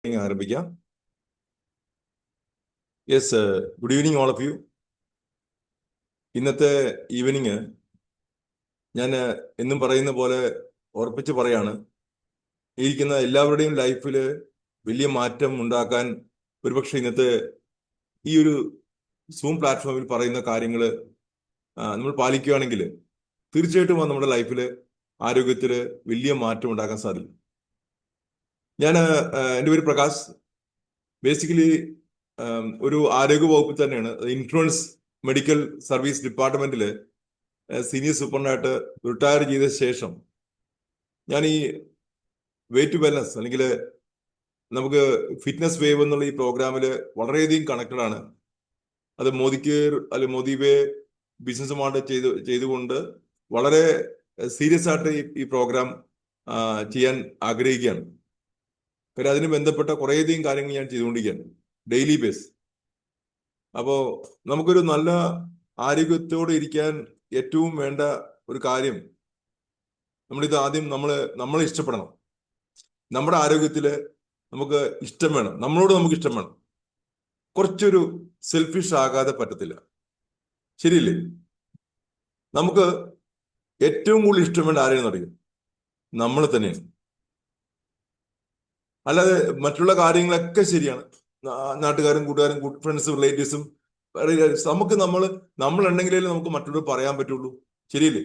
ആരംഭിക്കാം. Yes, good evening all of you. ഇന്നത്തെ evening ഞാൻ എന്നും പറയുന്ന പോലെ ഉറപ്പിച്ച് പറയാണ്, ഇരിക്കുന്ന എല്ലാവരുടെയും ലൈഫിൽ വലിയ മാറ്റം ഉണ്ടാക്കാൻ ഒരുപക്ഷെ ഇന്നത്തെ ഈ ഒരു സൂം പ്ലാറ്റ്ഫോമിൽ പറയുന്ന കാര്യങ്ങൾ നമ്മൾ പാലിക്കുകയാണെങ്കിൽ തീർച്ചയായിട്ടും നമ്മുടെ ലൈഫിൽ ആരോഗ്യത്തിൽ വലിയ മാറ്റം ഉണ്ടാക്കാൻ സാധിക്കും. എൻ്റെ പേര് പ്രകാശ്. ബേസിക്കലി ഒരു ആരോഗ്യ വകുപ്പിൽ തന്നെയാണ്, ഇൻഷുറൻസ് മെഡിക്കൽ സർവീസ് ഡിപ്പാർട്ട്മെന്റിൽ സീനിയർ സൂപ്രണ്ടായിട്ട് റിട്ടയർ ചെയ്ത ശേഷം ഞാൻ ഈ വെയിറ്റ് ടു വെൽനസ് അല്ലെങ്കിൽ നമുക്ക് ഫിറ്റ്നസ് വേവ് എന്നുള്ള ഈ പ്രോഗ്രാമിൽ വളരെയധികം കണക്റ്റഡ് ആണ്. അത് മോദിക്ക് അല്ലെങ്കിൽ മോദി വേ ബിസിനസ്സുമായിട്ട് ചെയ്തുകൊണ്ട് വളരെ സീരിയസ് ആയിട്ട് ഈ പ്രോഗ്രാം ചെയ്യാൻ ആഗ്രഹിക്കുകയാണ്. കാര്യം അതിന് ബന്ധപ്പെട്ട കുറേയധികം കാര്യങ്ങൾ ഞാൻ ചെയ്തുകൊണ്ടിരിക്കുകയാണ് ഡെയിലി ബേസ്. അപ്പോൾ നമുക്കൊരു നല്ല ആരോഗ്യത്തോടെ ഇരിക്കാൻ ഏറ്റവും വേണ്ട ഒരു കാര്യം, നമ്മളിത് ആദ്യം നമ്മളെ ഇഷ്ടപ്പെടണം. നമ്മുടെ ആരോഗ്യത്തില് നമുക്ക് ഇഷ്ടം വേണം, നമ്മളോട് നമുക്ക് ഇഷ്ടം വേണം. കുറച്ചൊരു സെൽഫിഷ് ആകാതെ പറ്റത്തില്ല, ശരിയല്ലേ? നമുക്ക് ഏറ്റവും കൂടുതൽ ഇഷ്ടം വേണ്ട ആരെയെന്ന് അറിയും, നമ്മൾ തന്നെയാണ്. അല്ലാതെ മറ്റുള്ള കാര്യങ്ങളൊക്കെ ശരിയാണ്, നാട്ടുകാരും കൂട്ടുകാരും ഫ്രണ്ട്സും റിലേറ്റീവ്സും നമുക്ക് നമ്മളുണ്ടെങ്കിലേ നമുക്ക് മറ്റുള്ളവർ പറയാൻ പറ്റുള്ളൂ, ശരിയല്ലേ?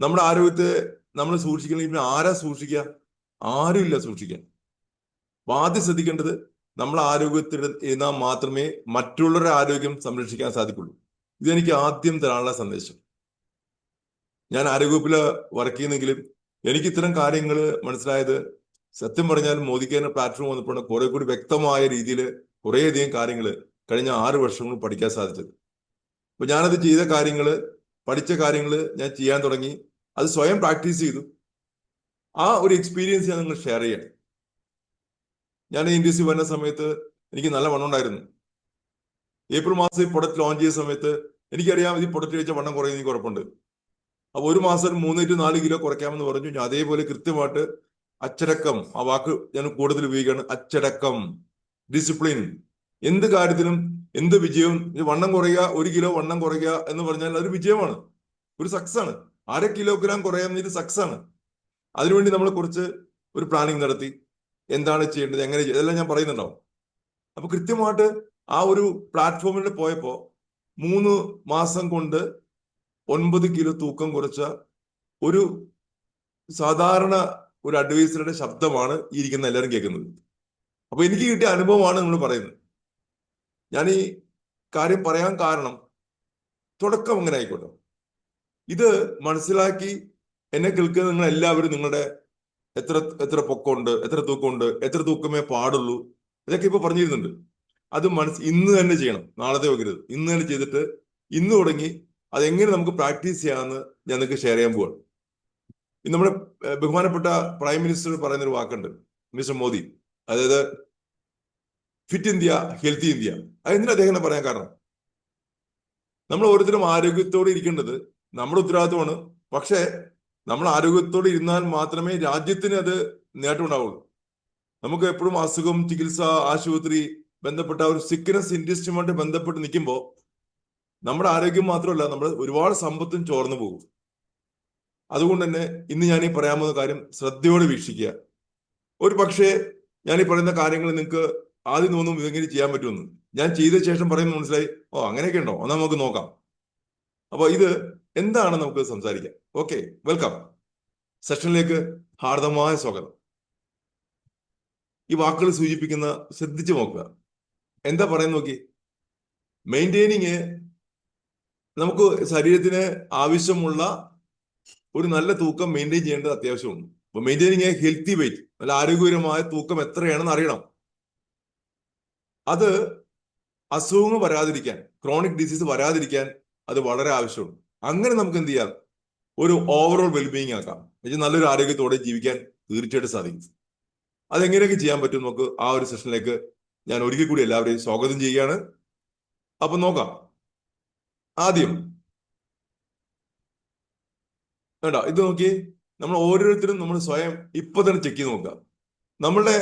നമ്മുടെ ആരോഗ്യത്തെ നമ്മൾ സൂക്ഷിക്കണമെങ്കിൽ പിന്നെ ആരാ സൂക്ഷിക്കുക? ആരുമില്ല സൂക്ഷിക്കാൻ. അപ്പൊ ആദ്യം ശ്രദ്ധിക്കേണ്ടത്, നമ്മളെ ആരോഗ്യത്തിൽ ഇരുന്നാൽ മാത്രമേ മറ്റുള്ളവരുടെ ആരോഗ്യം സംരക്ഷിക്കാൻ സാധിക്കുള്ളൂ. ഇതെനിക്ക് ആദ്യം തരാനുള്ള സന്ദേശം. ഞാൻ ആരോഗ്യവകുപ്പില് വർക്ക് ചെയ്യുന്നെങ്കിലും എനിക്ക് ഇത്തരം കാര്യങ്ങൾ മനസ്സിലായത്, സത്യം പറഞ്ഞാൽ മോദിക്ക് പ്ലാറ്റ്ഫോം വന്നപ്പോഴാണ് കുറെ കൂടി വ്യക്തമായ രീതിയിൽ കുറേയധികം കാര്യങ്ങൾ കഴിഞ്ഞ 6 വർഷം കൊണ്ട് പഠിക്കാൻ സാധിച്ചത്. അപ്പൊ ഞാനത് ചെയ്ത കാര്യങ്ങൾ, പഠിച്ച കാര്യങ്ങൾ ഞാൻ ചെയ്യാൻ തുടങ്ങി, അത് സ്വയം പ്രാക്ടീസ് ചെയ്തു. ആ ഒരു എക്സ്പീരിയൻസ് ഞാൻ നിങ്ങൾ ഷെയർ ചെയ്യാം. ഞാൻ ഇന്ത്യയിൽ വരുന്ന സമയത്ത് എനിക്ക് നല്ല വണ്ണം ഉണ്ടായിരുന്നു. ഏപ്രിൽ മാസം ഈ പ്രൊഡക്റ്റ് ലോഞ്ച് ചെയ്ത സമയത്ത് എനിക്കറിയാം ഈ പ്രൊഡക്റ്റ് കഴിച്ച വണ്ണം കുറയുന്ന കുഴപ്പമുണ്ട്. അപ്പൊ ഒരു മാസം 3 to 4 കിലോ കുറയ്ക്കാമെന്ന് പറഞ്ഞു. ഞാൻ അതേപോലെ കൃത്യമായിട്ട് അച്ചടക്കം, ആ വാക്ക് ഞാൻ കൂടുതൽ ഉപയോഗിക്കുകയാണ്, അച്ചടക്കം, ഡിസിപ്ലിൻ. എന്ത് കാര്യത്തിലും എന്ത് വിജയവും, വണ്ണം കുറയുക, 1 കിലോ വണ്ണം കുറയുക എന്ന് പറഞ്ഞാൽ അതൊരു വിജയമാണ്, ഒരു സക്സസ് ആണ്. 1/2 കിലോഗ്രാം കുറയാമെന്നൊരു സക്സസ് ആണ്. അതിനുവേണ്ടി നമ്മൾ കുറച്ച് ഒരു പ്ലാനിങ് നടത്തി, എന്താണ് ചെയ്യേണ്ടത്, എങ്ങനെ ഇതെല്ലാം ഞാൻ പറയുന്നുണ്ടാവും. അപ്പൊ കൃത്യമായിട്ട് ആ ഒരു പ്ലാറ്റ്ഫോമിൽ പോയപ്പോ 3 മാസം കൊണ്ട് 9 കിലോ തൂക്കം കുറച്ച ഒരു സാധാരണ ഒരു അഡ്വൈസറുടെ ശബ്ദമാണ് ഈ ഇരിക്കുന്ന എല്ലാവരും കേൾക്കുന്നത്. അപ്പൊ എനിക്ക് കിട്ടിയ അനുഭവമാണ് നിങ്ങൾ പറയുന്നത്. ഞാൻ ഈ കാര്യം പറയാൻ കാരണം, തുടക്കം അങ്ങനെ ആയിക്കോട്ടെ, ഇത് മനസ്സിലാക്കി എന്നെ കേൾക്കുന്ന നിങ്ങൾ എല്ലാവരും നിങ്ങളുടെ എത്ര പൊക്കമുണ്ട്, എത്ര തൂക്കമുണ്ട്, എത്ര തൂക്കമേ പാടുള്ളൂ, ഇതൊക്കെ ഇപ്പൊ പറഞ്ഞിരുന്നുണ്ട്. അത് ഇന്ന് തന്നെ ചെയ്യണം, നാളത്തെ വെക്കരുത്. ഇന്ന് തന്നെ ചെയ്തിട്ട് ഇന്ന് തുടങ്ങി അതെങ്ങനെ നമുക്ക് പ്രാക്ടീസ് ചെയ്യാമെന്ന് ഞാൻ നിങ്ങൾക്ക് ഷെയർ ചെയ്യാൻ പോവാണ്. നമ്മുടെ ബഹുമാനപ്പെട്ട പ്രൈം മിനിസ്റ്റർ പറയുന്നൊരു വാക്കുണ്ട്, മിസ്റ്റർ മോദി, അതായത് ഫിറ്റ് ഇന്ത്യ, ഹെൽത്തി ഇന്ത്യ. അതെന്തിനാ അദ്ദേഹം പറയാൻ കാരണം, നമ്മൾ ഓരോരുത്തരും ആരോഗ്യത്തോടെ ഇരിക്കേണ്ടത് നമ്മുടെ ഉത്തരവാദിത്വമാണ്. പക്ഷേ നമ്മൾ ആരോഗ്യത്തോടെ ഇരുന്നാൽ മാത്രമേ രാജ്യത്തിന് അത് നേട്ടം ഉണ്ടാവുള്ളൂ. നമുക്ക് എപ്പോഴും അസുഖം, ചികിത്സ, ആശുപത്രി ബന്ധപ്പെട്ട ഒരു സിക്നസ് ഇൻഡസ്ട്രിയുമായിട്ട് ബന്ധപ്പെട്ട് നിൽക്കുമ്പോൾ നമ്മുടെ ആരോഗ്യം മാത്രമല്ല, നമ്മൾ ഒരുപാട് സമ്പത്തും ചോർന്നു പോകും. അതുകൊണ്ട് തന്നെ ഇന്ന് ഞാൻ ഈ പറയാൻ പോകുന്ന കാര്യം ശ്രദ്ധയോടെ വീക്ഷിക്കുക. ഒരു പക്ഷേ ഞാൻ ഈ പറയുന്ന കാര്യങ്ങൾ നിങ്ങൾക്ക് ആദ്യം തോന്നും ഇതെങ്ങനെ ചെയ്യാൻ പറ്റുമെന്ന്. ഞാൻ ചെയ്ത ശേഷം പറയുന്നത് മനസ്സിലായി, ഓ അങ്ങനെയൊക്കെ ഉണ്ടോ, എന്നാൽ നമുക്ക് നോക്കാം. അപ്പൊ ഇത് എന്താണ് നമുക്ക് സംസാരിക്കാം. Okay, welcome. സെഷനിലേക്ക് ഹാർദമായ സ്വാഗതം. ഈ വാക്കുകൾ സൂചിപ്പിക്കുന്ന ശ്രദ്ധിച്ചു നോക്കുക. എന്താ പറയുന്ന നോക്കി, മെയിൻറ്റെയിനിങ്, നമുക്ക് ശരീരത്തിന് ആവശ്യമുള്ള ഒരു നല്ല തൂക്കം മെയിൻറ്റെയിൻ ചെയ്യേണ്ടത് അത്യാവശ്യമാണ്. അപ്പൊ മെയിൻറ്റെയിനിങ് എ ഹെൽത്തി വെയിറ്റ്, നല്ല ആരോഗ്യകരമായ തൂക്കം എത്രയാണെന്ന് അറിയണം. അത് അസുഖങ്ങൾ വരാതിരിക്കാൻ, ക്രോണിക് ഡിസീസ് വരാതിരിക്കാൻ അത് വളരെ ആവശ്യമാണ്. അങ്ങനെ നമുക്ക് എന്ത് ചെയ്യാം, ഒരു ഓവറോൾ വെൽബീയിങ് ആക്കാം, നല്ലൊരു ആരോഗ്യത്തോടെ ജീവിക്കാൻ തീർച്ചയായിട്ടും സാധിക്കും. അതെങ്ങനെയൊക്കെ ചെയ്യാൻ പറ്റും നമുക്ക് ആ ഒരു സെഷനിലേക്ക് ഞാൻ ഒരിക്കൽ കൂടി എല്ലാവരെയും സ്വാഗതം ചെയ്യുകയാണ്. അപ്പൊ നോക്കാം. ആദ്യം വേണ്ട, ഇത് നോക്കി, നമ്മൾ ഓരോരുത്തരും നമ്മൾ സ്വയം ഇപ്പൊ തന്നെ ചെക്ക് ചെയ്ത് നോക്കുക. നമ്മളുടെ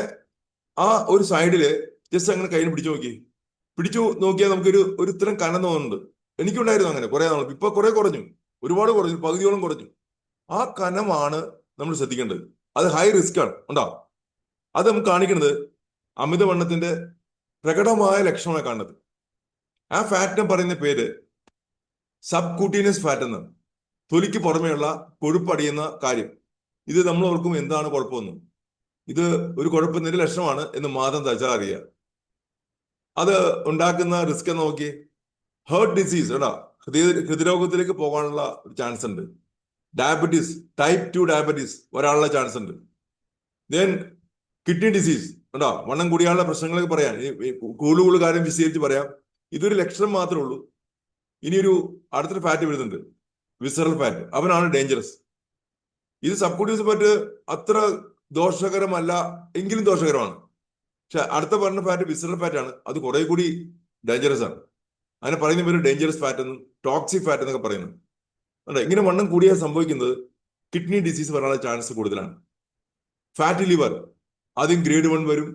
ആ ഒരു സൈഡില് ജസ്റ്റ് അങ്ങനെ കയ്യിൽ പിടിച്ചു നോക്കിയാൽ നമുക്കൊരു ഇത്തരം കനം തോന്നുന്നുണ്ട്. എനിക്കുണ്ടായിരുന്നു അങ്ങനെ കുറെ നാൾ. ഇപ്പൊ കുറെ കുറഞ്ഞു, ഒരുപാട് കുറഞ്ഞു, പകുതിയോളം കുറഞ്ഞു. ആ കനമാണ് നമ്മൾ ശ്രദ്ധിക്കേണ്ടത്. അത് ഹൈ റിസ്ക് ആണ്. ഉണ്ടോ? അത് നമുക്ക് കാണിക്കുന്നത് അമിതവണ്ണത്തിന്റെ പ്രകടമായ ലക്ഷണമാണ് കാണുന്നത്. ആ ഫാറ്റിനെ പറയുന്ന പേര് സബ് ക്യൂട്ടീനിയസ് ഫാറ്റ് എന്നാണ്. തൊലിക്ക് പുറമെയുള്ള കൊഴുപ്പടിയുന്ന കാര്യം. ഇത് നമ്മൾ ഓർക്കും എന്താണ് കുഴപ്പമൊന്നും. ഇത് ഒരു കുഴപ്പത്തിന്റെ ലക്ഷണമാണ് എന്ന് മാത്രം തച്ചാൽ അറിയുക. അത് ഉണ്ടാക്കുന്ന റിസ്ക് എന്ന് നോക്കി, ഹേർട്ട് ഡിസീസ് കേട്ടോ, ഹൃദയരോഗത്തിലേക്ക് പോകാനുള്ള ചാൻസ് ഉണ്ട്. ഡയബറ്റീസ്, ടൈപ്പ് 2 ഡയബറ്റീസ് വരാനുള്ള ചാൻസ് ഉണ്ട്. ദെൻ കിഡ്നി ഡിസീസ് കേട്ടോ, വണ്ണം കൂടിയാനുള്ള പ്രശ്നങ്ങളൊക്കെ പറയാം. കൂടുതൽ കാര്യം വിശദീകരിച്ച് പറയാം. ഇതൊരു ലക്ഷണം മാത്രമേ ഉള്ളൂ. ഇനിയൊരു അടുത്തൊരു ഫാറ്റ് വരുന്നുണ്ട്, വിസറൽ ഫാറ്റ്. അവനാണ് ഡേഞ്ചറസ്. ഇത് സബ്ക്യൂട്ടീസ് ഫാറ്റ് അത്ര ദോഷകരമല്ല എങ്കിലും ദോഷകരമാണ്. പക്ഷെ അടുത്ത പറഞ്ഞ ഫാറ്റ് വിസറൽ ഫാറ്റ് ആണ്. അത് കുറെ കൂടി ഡേഞ്ചറസ് ആണ്. അതിനെ പറയുന്ന പേര് ഡേഞ്ചറസ് ഫാറ്റ് എന്നും ടോക്സിക് ഫാറ്റ് എന്നൊക്കെ പറയുന്നു. അതെ, ഇങ്ങനെ വണ്ണം കൂടിയാൽ സംഭവിക്കുന്നത് കിഡ്നി ഡിസീസ് വരാനുള്ള ചാൻസ് കൂടുതലാണ്. ഫാറ്റ് ലിവർ ആദ്യം ഗ്രേഡ് 1 വരും.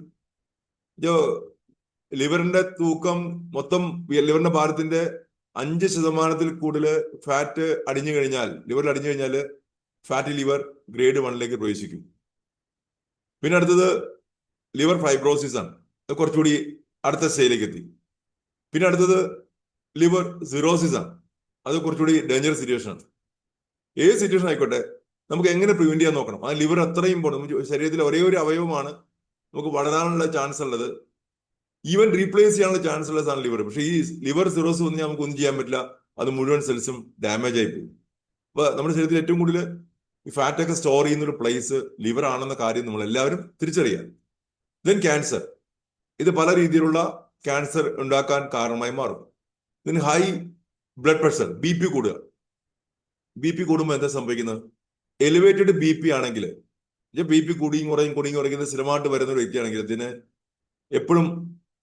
ലിവറിന്റെ തൂക്കം മൊത്തം ലിവറിന്റെ ഭാരത്തിന്റെ 5% കൂടുതൽ ഫാറ്റ് ലിവറിൽ അടിഞ്ഞു കഴിഞ്ഞാൽ ഫാറ്റി ലിവർ ഗ്രേഡ് 1 പ്രവേശിക്കും. പിന്നെ അടുത്തത് ലിവർ ഫൈബ്രോസിസ് ആണ്. അത് കുറച്ചുകൂടി അടുത്ത സ്റ്റേജിലേക്ക് എത്തി. പിന്നെ അടുത്തത് ലിവർ സിറോസിസ് ആണ്. അത് കുറച്ചുകൂടി ഡേഞ്ചറസ് സിറ്റുവേഷൻ ആണ്. ഏത് സിറ്റുവേഷൻ ആയിക്കോട്ടെ, നമുക്ക് എങ്ങനെ പ്രിവെന്റ് ചെയ്യാൻ നോക്കണം. ആ ലിവർ അത്രയും ഇമ്പോർട്ടൻറ്റ്. ശരീരത്തിലെ ഒരേ ഒരു അവയവമാണ് നമുക്ക് വളരാനുള്ള ചാൻസ് ഉള്ളത്. ഈവൻ റീപ്ലേസ് ചെയ്യാനുള്ള ചാൻസ് ഉള്ള സാധനം ലിവർ. പക്ഷേ ഈ ലിവർ സിറോസ് വന്ന് നമുക്ക് ഒന്നും ചെയ്യാൻ പറ്റില്ല. അത് മുഴുവൻ സെൽസും ഡാമേജ് ആയി പോകും. അപ്പൊ നമ്മുടെ ശരീരത്തിൽ ഏറ്റവും കൂടുതൽ ഈ ഫാറ്റൊക്കെ സ്റ്റോർ ചെയ്യുന്ന ഒരു പ്ലേസ് ലിവർ ആണെന്ന കാര്യം നമ്മൾ എല്ലാവരും തിരിച്ചറിയാം. Then cancer. ഇത് പല രീതിയിലുള്ള ക്യാൻസർ ഉണ്ടാക്കാൻ കാരണമായി മാറും. Then high blood pressure, BP കൂടുക. BP കൂടുമ്പോൾ എന്താ സംഭവിക്കുന്നത്? എലിവേറ്റഡ് BP ആണെങ്കിൽ, BP കൂടിയും കുറയുന്നത് സ്ഥിരമായിട്ട് വരുന്ന ഒരു വ്യക്തിയാണെങ്കിൽ ഇതിന് എപ്പോഴും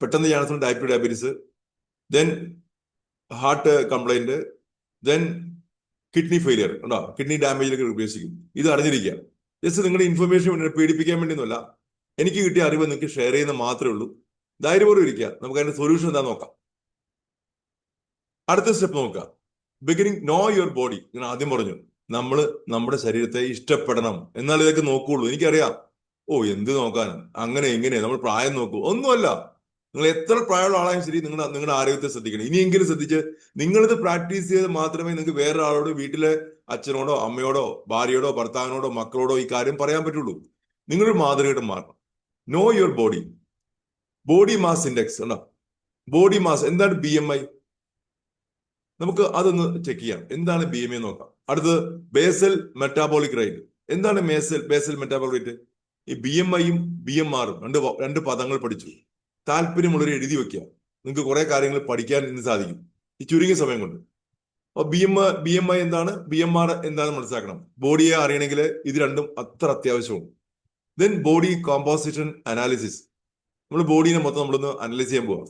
പെട്ടെന്ന് ചാൻസ് ഉണ്ട് type 2 diabetes, then heart complaint, then kidney failure ഉണ്ടോ, കിഡ്നി ഡാമേജിലേക്ക് ഉപയോഗിക്കും. ഇത് അറിഞ്ഞിരിക്കുക. ജസ്റ്റ് നിങ്ങളുടെ ഇൻഫർമേഷൻ പീഡിപ്പിക്കാൻ വേണ്ടിയൊന്നുമല്ല, എനിക്ക് കിട്ടിയ അറിവ് നിങ്ങൾക്ക് ഷെയർ ചെയ്യുന്ന മാത്രമേ ഉള്ളൂ. ധൈര്യപൂർവ്വം ഇരിക്കുക. നമുക്ക് അതിന്റെ സൊല്യൂഷൻ എന്താ നോക്കാം. അടുത്ത സ്റ്റെപ്പ് നോക്കുക. Beginning no your body. ഞാൻ ആദ്യം പറഞ്ഞു, നമ്മൾ നമ്മുടെ ശരീരത്തെ ഇഷ്ടപ്പെടണം, എന്നാൽ ഇതൊക്കെ നോക്കുകയുള്ളൂ. എനിക്കറിയാം, എന്ത് നോക്കാൻ, അങ്ങനെ ഇങ്ങനെ നമ്മൾ പ്രായം നോക്കൂ, ഒന്നുമല്ല. നിങ്ങൾ എത്ര പ്രായമുള്ള ആളായും ശരി, നിങ്ങളുടെ ആരോഗ്യത്തെ ശ്രദ്ധിക്കണം. ഇനിയെങ്കിലും ശ്രദ്ധിച്ച് നിങ്ങളിത് പ്രാക്ടീസ് ചെയ്ത് മാത്രമേ നിങ്ങൾക്ക് വേറൊരാളോട്, വീട്ടിലെ അച്ഛനോടോ അമ്മയോടോ ഭാര്യയോടോ ഭർത്താവിനോടോ മക്കളോടോ ഈ കാര്യം പറയാൻ പറ്റുള്ളൂ. നിങ്ങളൊരു മാതൃകയായിട്ട് മാറണം. No your body. Body mass index ഉണ്ടോ? ബോഡി മാസ് എന്താണ്? BMI. നമുക്ക് അതൊന്ന് ചെക്ക് ചെയ്യാം. എന്താണ് BMI നോക്കാം. അടുത്തത് ബേസൽ മെറ്റാബോളിക് റേറ്റ്. എന്താണ് ബേസൽ മെറ്റാബോളിക് റേറ്റ്? ഈ BMIയും BMRും രണ്ട് പദങ്ങൾ പഠിച്ചു. താല്പര്യമുള്ളവരെ എഴുതി വെക്കുക. നിങ്ങൾക്ക് കുറെ കാര്യങ്ങൾ പഠിക്കാൻ ഇന്ന് സാധിക്കും ഈ ചുരുങ്ങിയ സമയം കൊണ്ട്. അപ്പൊ BMI എന്താണ്, BMR എന്താണെന്ന് മനസ്സിലാക്കണം. ബോഡിയെ അറിയണമെങ്കിൽ ഇത് രണ്ടും അത്ര അത്യാവശ്യവും. Then body composition analysis. നമ്മൾ ബോഡീനെ മൊത്തം നമ്മളൊന്ന് അനലൈസ് ചെയ്യാൻ പോവാം.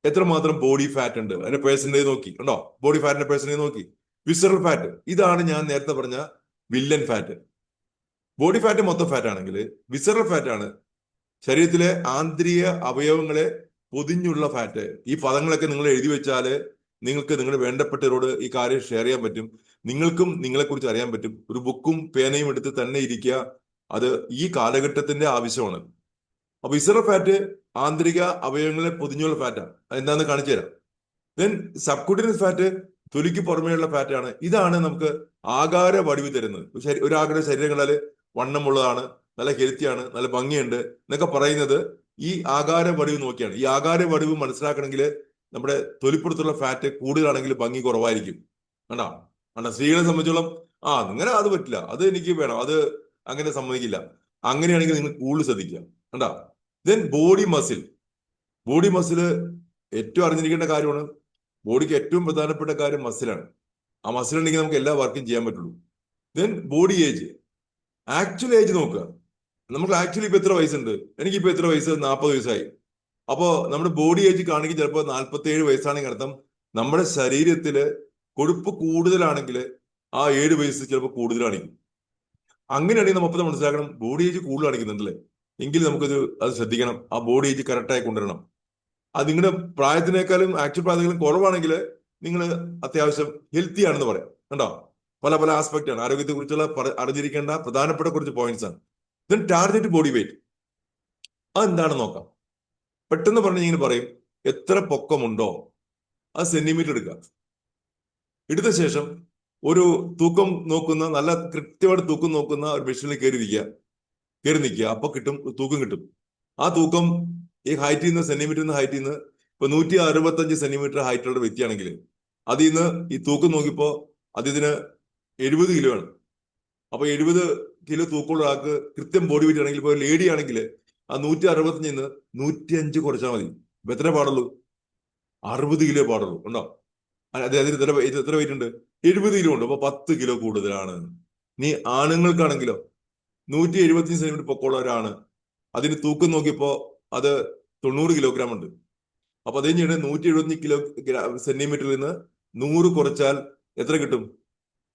എത്രമാത്രം ബോഡി ഫാറ്റ് ഉണ്ട്, അതിന്റെ പേഴ്സൻറ്റേജ് നോക്കി ഉണ്ടോ. ബോഡി ഫാറ്റിന്റെ പേഴ്സൻറ്റേജ് നോക്കി. വിസറൽ ഫാറ്റ്, ഇതാണ് ഞാൻ നേരത്തെ പറഞ്ഞ വില്ലൻ ഫാറ്റ്. ബോഡി ഫാറ്റ് മൊത്തം ഫാറ്റ് ആണെങ്കിൽ വിസറൽ ഫാറ്റ് ആണ് ശരീരത്തിലെ ആന്തരിക അവയവങ്ങളെ പൊതിഞ്ഞുള്ള ഫാറ്റ്. ഈ പദങ്ങളൊക്കെ നിങ്ങൾ എഴുതി വെച്ചാല് നിങ്ങൾക്ക് നിങ്ങളുടെ വേണ്ടപ്പെട്ടവരോട് ഈ കാര്യം ഷെയർ ചെയ്യാൻ പറ്റും. നിങ്ങൾക്കും നിങ്ങളെക്കുറിച്ച് അറിയാൻ പറ്റും. ഒരു ബുക്കും പേനയും എടുത്ത് തന്നെ ഇരിക്കുക. അത് ഈ കാലഘട്ടത്തിന്റെ ആവശ്യമാണ്. അപ്പൊ വിസറൽ ഫാറ്റ് ആന്തരിക അവയവങ്ങളെ പൊതിഞ്ഞുള്ള ഫാറ്റാണ്. അതെന്താന്ന് കാണിച്ചു തരാം. ദെൻ സബ്ക്യൂട്ടീനിയസ് ഫാറ്റ് തൊലിക്ക് പുറമേയുള്ള ഫാറ്റാണ്. ഇതാണ് നമുക്ക് ആകാര വടിവ് തരുന്നത്. ഒരാളുടെ ശരീരം കണ്ടാല് വണ്ണമുള്ളതാണ്, നല്ല ഹെൽത്തിയാണ്, നല്ല ഭംഗിയുണ്ട് എന്നൊക്കെ പറയുന്നത് ഈ ആകാര വടിവ് നോക്കിയാണ്. ഈ ആകാര വടിവ് മനസ്സിലാക്കണമെങ്കിൽ നമ്മുടെ തൊലിപ്പുറത്തുള്ള ഫാറ്റ് കൂടുതലാണെങ്കിൽ ഭംഗി കുറവായിരിക്കും. കണ്ടാ സ്ത്രീകളെ സംബന്ധിച്ചോളം അങ്ങനെ അത് പറ്റില്ല, അത് എനിക്ക് വേണം, അത് അങ്ങനെ സമ്മതിക്കില്ല. അങ്ങനെയാണെങ്കിൽ നിങ്ങൾ കൂടുതൽ ശ്രദ്ധിക്കുക. കണ്ടാ. Then body muscle. Body muscle ഏറ്റവും അറിഞ്ഞിരിക്കേണ്ട കാര്യമാണ്. ബോഡിക്ക് ഏറ്റവും പ്രധാനപ്പെട്ട കാര്യം മസിലാണ്. ആ മസിൽ ഉണ്ടെങ്കിൽ നമുക്ക് എല്ലാ വർക്കും ചെയ്യാൻ പറ്റുള്ളൂ. Then body age. Actual age നോക്കുക. നമുക്ക് ആക്ച്വലി ഇപ്പൊ എത്ര വയസ്സുണ്ട്? എനിക്കിപ്പോ എത്ര വയസ്സ്? 40 വയസ്സായി. അപ്പോ നമ്മുടെ ബോഡി ഏജ് കാണിക്കും ചിലപ്പോൾ 47 വയസ്സാണെങ്കിൽ അർത്ഥം നമ്മുടെ ശരീരത്തില് കൊഴുപ്പ് കൂടുതലാണെങ്കിൽ ആ 7 വയസ്സ് ചിലപ്പോൾ കൂടുതൽ കാണിക്കും. അങ്ങനെയാണെങ്കിൽ നമ്മൾ മനസ്സിലാക്കണം ബോഡി ഏജ് കൂടുതൽ കാണിക്കുന്നുണ്ടല്ലേ. എങ്കിൽ അത് ശ്രദ്ധിക്കണം. ആ ബോഡി ഏജ് കറക്റ്റായി കൊണ്ടുവരണം. അത് നിങ്ങളുടെ പ്രായത്തിനേക്കാളും ആക്ച്വൽ പ്രായത്തിനേക്കാളും കുറവാണെങ്കിൽ നിങ്ങൾ അത്യാവശ്യം ഹെൽത്തി ആണെന്ന് പറയാം. കണ്ടോ, പല പല ആസ്പെക്ട് ആണ് ആരോഗ്യത്തെ കുറിച്ചുള്ള അറിഞ്ഞിരിക്കേണ്ട പ്രധാനപ്പെട്ട കുറച്ച് പോയിന്റ്സ് ആണ്. ദെൻ ടാർഗറ്റ് ബോഡി വെയിറ്റ്, അതെന്താണെന്ന് നോക്കാം. പെട്ടെന്ന് പറഞ്ഞ് ഇങ്ങനെ പറയും, എത്ര പൊക്കമുണ്ടോ അത് സെന്റിമീറ്റർ എടുക്കുക. എടുത്ത ശേഷം ഒരു തൂക്കം നോക്കുന്ന, നല്ല കൃത്യമായിട്ട് തൂക്കം നോക്കുന്ന ഒരു മെഷീനിൽ കയറി നിൽക്കുക. അപ്പൊ തൂക്കം കിട്ടും. ആ തൂക്കം ഈ ഹൈറ്റിൽ നിന്ന്, സെന്റിമീറ്ററിൽ നിന്ന് ഹൈറ്റിൽ നിന്ന് ഇപ്പൊ 165 സെന്റിമീറ്റർ ഹൈറ്റുള്ള വ്യക്തിയാണെങ്കിൽ അതിൽ നിന്ന് ഈ തൂക്കം നോക്കിയപ്പോ ഇതിന് 70 കിലോ ആണ്. അപ്പൊ 70 കിലോ തൂക്കമുള്ള ആൾക്ക് കൃത്യം ബോഡി വെയിറ്റ് ആണെങ്കിൽ, ഇപ്പൊ ലേഡി ആണെങ്കിൽ ആ 165 105 കുറച്ചാൽ മതി. ഇപ്പൊ എത്ര പാടുള്ളൂ? 60 കിലോ പാടുള്ളൂ. ഉണ്ടോ? അതിന് എത്ര വെയിറ്റ് ഉണ്ട്? 70 കിലോ ഉണ്ട്. അപ്പൊ 10 കിലോ കൂടുതലാണ്. നീ ആണുങ്ങൾക്കാണെങ്കിലോ 175 സെന്റിമീറ്റർ പൊക്കമുള്ളവരാണ്, അതിന് തൂക്കം നോക്കിയപ്പോ അത് 90 കിലോഗ്രാം ഉണ്ട്. അപ്പൊ അത് കഴിഞ്ഞിട്ട് 175 സെന്റിമീറ്ററിൽ നിന്ന് 100 കുറച്ചാൽ എത്ര കിട്ടും?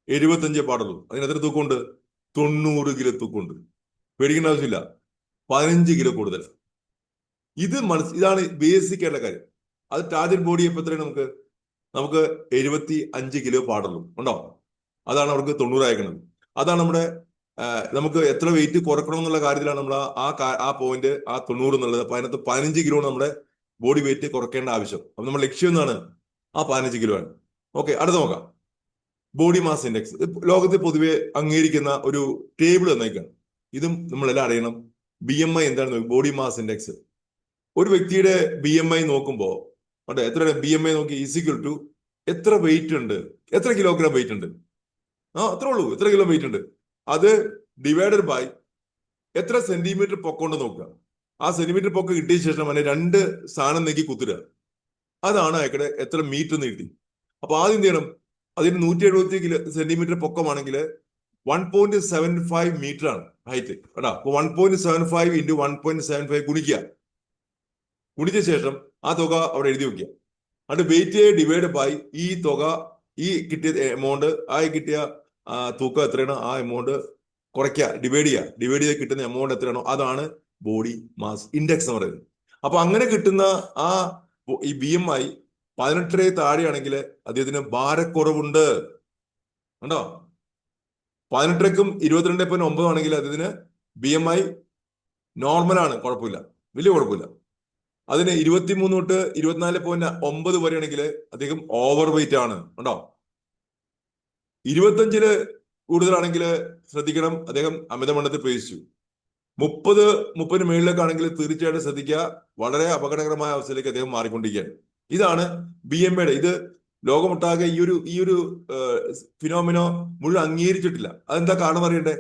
75 പാടുള്ളൂ. അതിന് എത്ര തൂക്കമുണ്ട്? 90 കിലോ തൂക്കമുണ്ട്. പേടിക്കേണ്ട ആവശ്യമില്ല, 15 കിലോ കൂടുതൽ. ഇതാണ് ബേസിക് ആയിട്ടുള്ള കാര്യം. അത് ടാർഗറ്റ് ബോഡി ഇപ്പൊ എത്രയാണ്? നമുക്ക് 75 കിലോ പാടുള്ളൂ. ഉണ്ടോ? അതാണ് അവർക്ക് 90 അയക്കുന്നത്. അതാണ് നമുക്ക് എത്ര വെയിറ്റ് കുറക്കണം എന്നുള്ള കാര്യത്തിലാണ് നമ്മൾ ആ പോയിന്റ്, ആ 90 എന്നുള്ളത്. അപ്പൊ അതിനകത്ത് 15 കിലോ നമ്മുടെ ബോഡി വെയിറ്റ് കുറയ്ക്കേണ്ട ആവശ്യം. അപ്പൊ നമ്മുടെ ലക്ഷ്യം എന്താണ്? ആ 15 കിലോ ആണ്. ഓക്കെ, അടുത്ത നോക്കാം. ബോഡി മാസ് ഇൻഡെക്സ് ലോകത്തിൽ പൊതുവെ അംഗീകരിക്കുന്ന ഒരു ടേബിൾ തന്നേക്കാണ്. ഇതും നമ്മളെല്ലാം അറിയണം. BMI എന്താണ്? Body mass index. ഒരു വ്യക്തിയുടെ BMI നോക്കുമ്പോ എത്ര BMI നോക്കി ഈസിക്വൽ ടു എത്ര വെയിറ്റ് ഉണ്ട്, എത്ര കിലോഗ്രാം വെയിറ്റ് ഉണ്ട്, അത്രേ ഉള്ളൂ. എത്ര കിലോ വെയിറ്റ് ഉണ്ട് അത് ഡിവൈഡഡ് ബൈ എത്ര സെന്റിമീറ്റർ പൊക്കൊണ്ട് നോക്കുക. ആ സെന്റിമീറ്റർ പൊക്ക കിട്ടിയ ശേഷം അതിനെ 2 സ്ഥാനം നീക്കി കുത്തുക. അതാണ് അയക്കടെ എത്ര മീറ്റർ എന്ന് കിട്ടി. അപ്പൊ ആദ്യം എന്ത് ചെയ്യണം? അതിന് 170 സെന്റിമീറ്റർ പൊക്കമാണെങ്കിൽ 1.75 മീറ്റർ ആണ് ഹൈറ്റ്. കേട്ടോ? അപ്പൊ 1.75 ഇൻറ്റു 1.75 ഗുണിച്ച ശേഷം ആ തുക അവിടെ എഴുതി വെക്കുക. അത് വെയിറ്റ് ഡിവൈഡ് ബൈ ഈ തുക, ഈ കിട്ടിയ എമൗണ്ട്, കിട്ടിയ തൂക്കം എത്രയാണോ ആ എമൗണ്ട് കുറയ്ക്കുക, ഡിവൈഡ് ചെയ്ത് കിട്ടുന്ന എമൗണ്ട് എത്രയാണോ അതാണ് ബോഡി മാസ് ഇൻഡെക്സ് എന്ന് പറയുന്നത്. അപ്പൊ അങ്ങനെ കിട്ടുന്ന ഈ BMI 18 താഴെയാണെങ്കിൽ അദ്ദേഹത്തിന് ഭാരക്കുറവുണ്ട്. കണ്ടോ? 18ക്കും 22.9 ആണെങ്കിൽ അദ്ദേഹത്തിന് BMI നോർമലാണ്, കുഴപ്പമില്ല, വലിയ കുഴപ്പമില്ല. അതിന് 23 തൊട്ട് 24.9 വരെയാണെങ്കിൽ അദ്ദേഹം ഓവർ വെയിറ്റ് ആണ്. ഉണ്ടോ? 25 കൂടുതലാണെങ്കിൽ ശ്രദ്ധിക്കണം, അദ്ദേഹം അമിതവണ്ണത്തിൽ പ്രവേശിച്ചു. 30 മേളിലേക്കാണെങ്കിൽ തീർച്ചയായിട്ടും ശ്രദ്ധിക്കുക, വളരെ അപകടകരമായ അവസ്ഥയിലേക്ക് അദ്ദേഹം മാറിക്കൊണ്ടിരിക്കുകയാണ്. ഇതാണ് BMI. ഇത് ലോകമൊട്ടാകെ ഈ ഒരു ഫിനോമിനോ മുഴുവൻ അംഗീകരിച്ചിട്ടില്ല. അതെന്താ കാരണം അറിയണ്ടേ?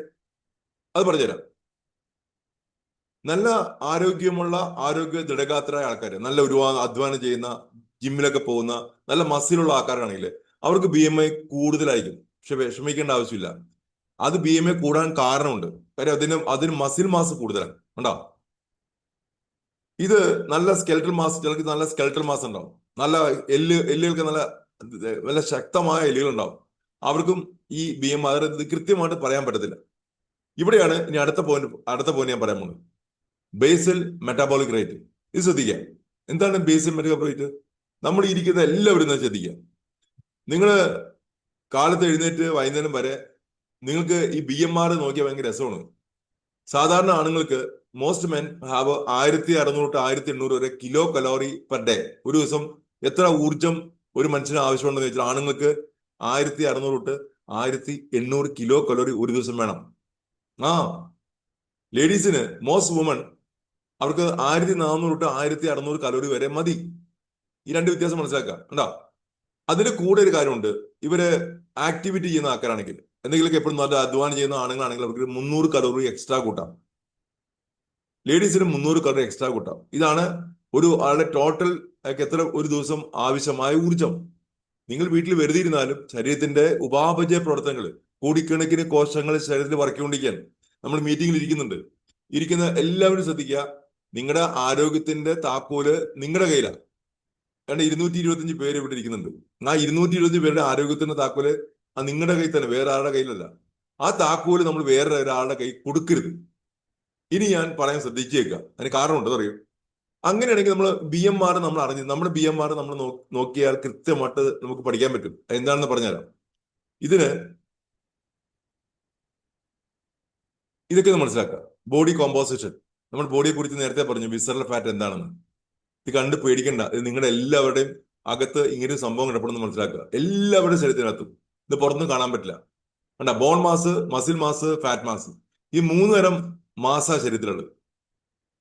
അത് പറഞ്ഞുതരാം. നല്ല ആരോഗ്യ ദൃഢഗാത്രരായ ആൾക്കാർ, നല്ല ഒരുപാട് അധ്വാനം ചെയ്യുന്ന, ജിമ്മിലൊക്കെ പോകുന്ന നല്ല മസിലുള്ള ആൾക്കാരാണെങ്കിൽ അവർക്ക് BMI കൂടുതലായിരിക്കും. പക്ഷെ വിഷമിക്കേണ്ട ആവശ്യമില്ല. അത് BMI കൂടാൻ കാരണമുണ്ട്. കാര്യം അതിന് മസിൽ മാസ് കൂടുതലാണ്. ഉണ്ടോ? ഇത് നല്ല സ്കെൽറ്റൽ മാസ്, ചിലർക്ക് നല്ല സ്കെൽറ്റൽ മാസ് ഉണ്ടാവും, നല്ല എല്ലുകൾക്ക് നല്ല ശക്തമായ എല്ലുകൾ ഉണ്ടാവും. അവർക്കും ഈ BMI കൃത്യമായിട്ട് പറയാൻ പറ്റത്തില്ല. ഇവിടെയാണ് ഇനി അടുത്ത പോയിന്റ് ഞാൻ പറയാൻ പോകുന്നത്. Basal metabolic rate. ഇത് ശ്രദ്ധിക്കുക. എന്താണ് ബേസൽ മെറ്റാബോളിക് റേറ്റ്? നമ്മൾ ഇരിക്കുന്ന എല്ലാവരും ശ്രദ്ധിക്കുക. നിങ്ങൾ കാലത്ത് എഴുന്നേറ്റ് വൈകുന്നേരം വരെ നിങ്ങൾക്ക് ഈ BMR നോക്കിയാൽ ഭയങ്കര രസമാണ്. സാധാരണ ആണുങ്ങൾക്ക് മോസ്റ്റ് മെൻ ഹാവ് 1600 to 1800 വരെ കിലോ കലോറി പെർ ഡേ. ഒരു ദിവസം എത്ര ഊർജം ഒരു മനുഷ്യന് ആവശ്യമുണ്ടെന്ന് വെച്ചാൽ ആണുങ്ങൾക്ക് 1600 to 1800 കിലോ കലോറി ഒരു ദിവസം വേണം. ലേഡീസിന് മോസ്റ്റ് വുമൺ അവർക്ക് 1400 to 1600 കലോറി വരെ മതി. ഈ 2 വ്യത്യാസം മനസ്സിലാക്കുക. കണ്ടോ? അതിന് കൂടെ ഒരു കാര്യമുണ്ട്. ഇവര് ആക്ടിവിറ്റി ചെയ്യുന്ന ആൾക്കാരാണെങ്കിൽ, എന്തെങ്കിലുമൊക്കെ എപ്പോഴും നല്ല അധ്വാനം ചെയ്യുന്ന ആണുങ്ങളാണെങ്കിൽ അവർക്ക് 300 കലോറി എക്സ്ട്രാ കൂട്ടാം. ലേഡീസിന് 300 കലോറി എക്സ്ട്രാ കൂട്ടാം. ഇതാണ് ഒരു ആളുടെ ടോട്ടൽ എത്ര ഒരു ദിവസം ആവശ്യമായ ഊർജം. നിങ്ങൾ വീട്ടിൽ വെറുതെ ഇരുന്നാലും ശരീരത്തിന്റെ ഉപാപചയ പ്രവർത്തനങ്ങൾ, കോടിക്കണക്കിന് കോശങ്ങൾ ശരീരത്തിൽ വർക്കിക്കൊണ്ടിരിക്കാൻ നമ്മൾ മീറ്റിംഗിൽ ഇരിക്കുന്ന എല്ലാവരും ശ്രദ്ധിക്കുക. നിങ്ങളുടെ ആരോഗ്യത്തിന്റെ താക്കോല് നിങ്ങളുടെ കയ്യിലാണ്. കാരണം 225 പേര് ഇവിടെ ഇരിക്കുന്നുണ്ട്. ആ 225 പേരുടെ ആരോഗ്യത്തിന്റെ താക്കോല് നിങ്ങളുടെ കയ്യിൽ തന്നെ, വേറെ ആളുടെ കയ്യിലല്ല. ആ താക്കോല് നമ്മൾ വേറെ ഒരാളുടെ കൈ കൊടുക്കരുത്. ഇനി ഞാൻ പറയാൻ ശ്രദ്ധിച്ചേക്കുക, അതിന് കാരണമുണ്ട് അറിയും. അങ്ങനെയാണെങ്കിൽ നമ്മൾ BMR നമ്മൾ അറിഞ്ഞു, നമ്മുടെ BMR നമ്മൾ നോക്കിയാൽ കൃത്യമായിട്ട് നമുക്ക് പഠിക്കാൻ പറ്റും. എന്താണെന്ന് പറഞ്ഞുതരാം. ഇതിന് ഇതൊക്കെ ഒന്ന് മനസ്സിലാക്കുക. ബോഡി കോമ്പോസിഷൻ, നമ്മൾ ബോഡിയെ കുറിച്ച് നേരത്തെ പറഞ്ഞു, വിസറൽ ഫാറ്റ് എന്താണെന്ന്. ഇത് കണ്ട് പേടിക്കണ്ട. ഇത് നിങ്ങളുടെ എല്ലാവരുടെയും അകത്ത് ഇങ്ങനെ ഒരു സംഭവം കിടപ്പുണ്ടെന്ന് മനസ്സിലാക്കുക. എല്ലാവരുടെയും ശരീരത്തിനകത്തും ഇത് പുറത്തുനിന്ന് കാണാൻ പറ്റില്ല. കണ്ട, bone mass, muscle mass, fat mass, ഈ 3 തരം മാസാ ശരീരത്തിലുള്ളത്.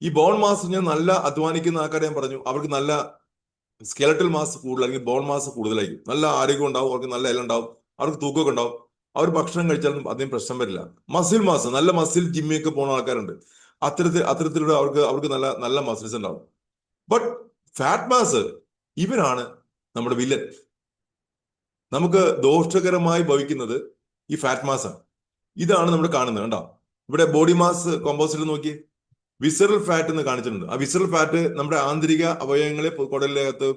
ഈ ബോൺ മാസ് ഞാൻ നല്ല അധ്വാനിക്കുന്ന ആൾക്കാരെ ഞാൻ പറഞ്ഞു, അവർക്ക് നല്ല സ്കെലറ്റൽ മാസ് കൂടുതൽ, അല്ലെങ്കിൽ ബോൺ മാസ് കൂടുതലായിരിക്കും. നല്ല ആരോഗ്യം ഉണ്ടാവും, അവർക്ക് നല്ല എല്ലാം ഉണ്ടാവും, അവർക്ക് തൂക്കമൊക്കെ ഉണ്ടാവും. അവർ ഭക്ഷണം കഴിച്ചാലും അധികം പ്രശ്നം വരില്ല. മസിൽ മാസ്, നല്ല മസിൽ ജിമ്മിയൊക്കെ പോകുന്ന ആൾക്കാരുണ്ട്. അത്തരത്തിലുള്ള അവർക്ക് നല്ല നല്ല മസിൽസ് ഉണ്ടാവും. ബട്ട് ഫാറ്റ് മാസ്, ഇവനാണ് നമ്മുടെ വില്ലൻ. നമുക്ക് ദോഷകരമായി ഭവിക്കുന്നത് ഈ ഫാറ്റ് മാസാണ്. ഇതാണ് നമ്മൾ കാണുന്നത്. കണ്ടോ, ഇവിടെ ബോഡി മാസ് കോമ്പോസിറ്റ് നോക്കി, വിസറൽ ഫാറ്റ് എന്ന് കാണിച്ചിട്ടുണ്ട്. ആ വിസറൽ ഫാറ്റ് നമ്മുടെ ആന്തരിക അവയവങ്ങളെ, കുടലിനകത്ത്,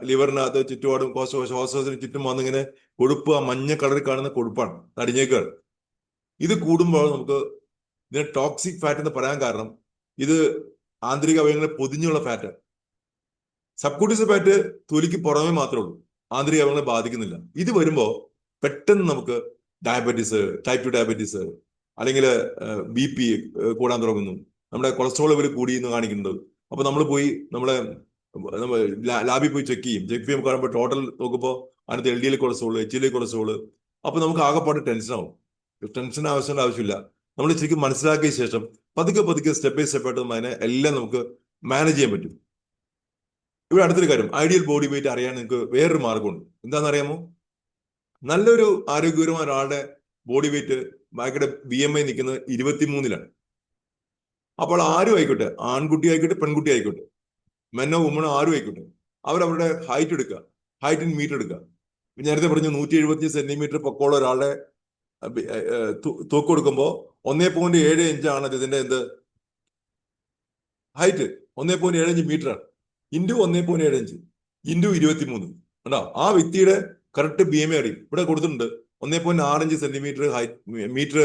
ലിവറിനകത്ത്, ചുറ്റുപാടും ശ്വാസകോശത്തിന് ചുറ്റും വന്നിങ്ങനെ കൊഴുപ്പ്, ആ മഞ്ഞ കളറിൽ കാണുന്ന കൊഴുപ്പാണ്, തടിഞ്ഞേക്കാൾ. ഇത് കൂടുമ്പോൾ നമുക്ക് ഇതിനെ ടോക്സിക് ഫാറ്റ് എന്ന് പറയാൻ കാരണം ഇത് ആന്തരിക അവയവങ്ങളെ പൊതിഞ്ഞുള്ള ഫാറ്റ്. സബ്ക്യൂട്ടീസ് ഫാറ്റ് തൊലിക്ക് പുറമേ മാത്രമേ ഉള്ളൂ, ആന്തരിക അവയവങ്ങളെ ബാധിക്കുന്നില്ല. ഇത് വരുമ്പോൾ പെട്ടെന്ന് നമുക്ക് ഡയബറ്റീസ്, ടൈപ്പ് 2 ഡയബറ്റീസ്, അല്ലെങ്കിൽ BP കൂടാൻ തുടങ്ങുന്നു. നമ്മുടെ കൊളസ്ട്രോൾ ലെവൽ കൂടി എന്ന് കാണിക്കുന്നുണ്ട്. അപ്പൊ നമ്മൾ പോയി ലാബിൽ പോയി ചെക്ക് ചെയ്യും കാണുമ്പോൾ ടോട്ടൽ നോക്കുമ്പോൾ അതിനകത്ത് LDL കൊളസ്ട്രോൾ, HDL കൊളസ്ട്രോൾ. അപ്പൊ നമുക്ക് ആകെപ്പാട് ടെൻഷനാവും. ടെൻഷൻ ആവശ്യമില്ല. നമ്മൾ ശരിക്കും മനസ്സിലാക്കിയ ശേഷം പതുക്കെ സ്റ്റെപ്പ് ബൈ സ്റ്റെപ്പ് ആയിട്ട് അതിനെ എല്ലാം നമുക്ക് മാനേജ് ചെയ്യാൻ പറ്റും. ഇവിടെ അടുത്തൊരു കാര്യം, ഐഡിയൽ ബോഡി വെയിറ്റ് അറിയാൻ നിങ്ങൾക്ക് വേറൊരു മാർഗമുണ്ട്. എന്താണെന്ന് അറിയാമോ? നല്ലൊരു ആരോഗ്യപരമായ ഒരാളുടെ ബോഡി വെയിറ്റ് ബാക്കിയുടെ BMI നിൽക്കുന്നത് 23-ലാണ്. അപ്പോൾ ആരും ആയിക്കോട്ടെ, ആൺകുട്ടി ആയിക്കോട്ടെ, പെൺകുട്ടി ആയിക്കോട്ടെ, മെന്നോ വുമണോ ആരും ആയിക്കോട്ടെ, അവരവരുടെ ഹൈറ്റ് എടുക്കുക, ഹൈറ്റ് ഇൻ മീറ്റർ എടുക്കുക. നേരത്തെ പറഞ്ഞു 175 സെന്റിമീറ്റർ പൊക്കമുള്ള ഒരാളുടെ തൂക്കം എടുക്കുമ്പോൾ 1.75 ആണ് ഇതിന്റെ ഹൈറ്റ്. 1.75 മീറ്റർ ആണ്. ഇൻറ്റു 1.75 ഇൻറ്റു 23 ഉണ്ടോ? ആ വ്യക്തിയുടെ കറക്റ്റ് BMI അറിയും. ഇവിടെ കൊടുത്തിട്ടുണ്ട് 1.65 സെന്റിമീറ്റർ മീറ്റർ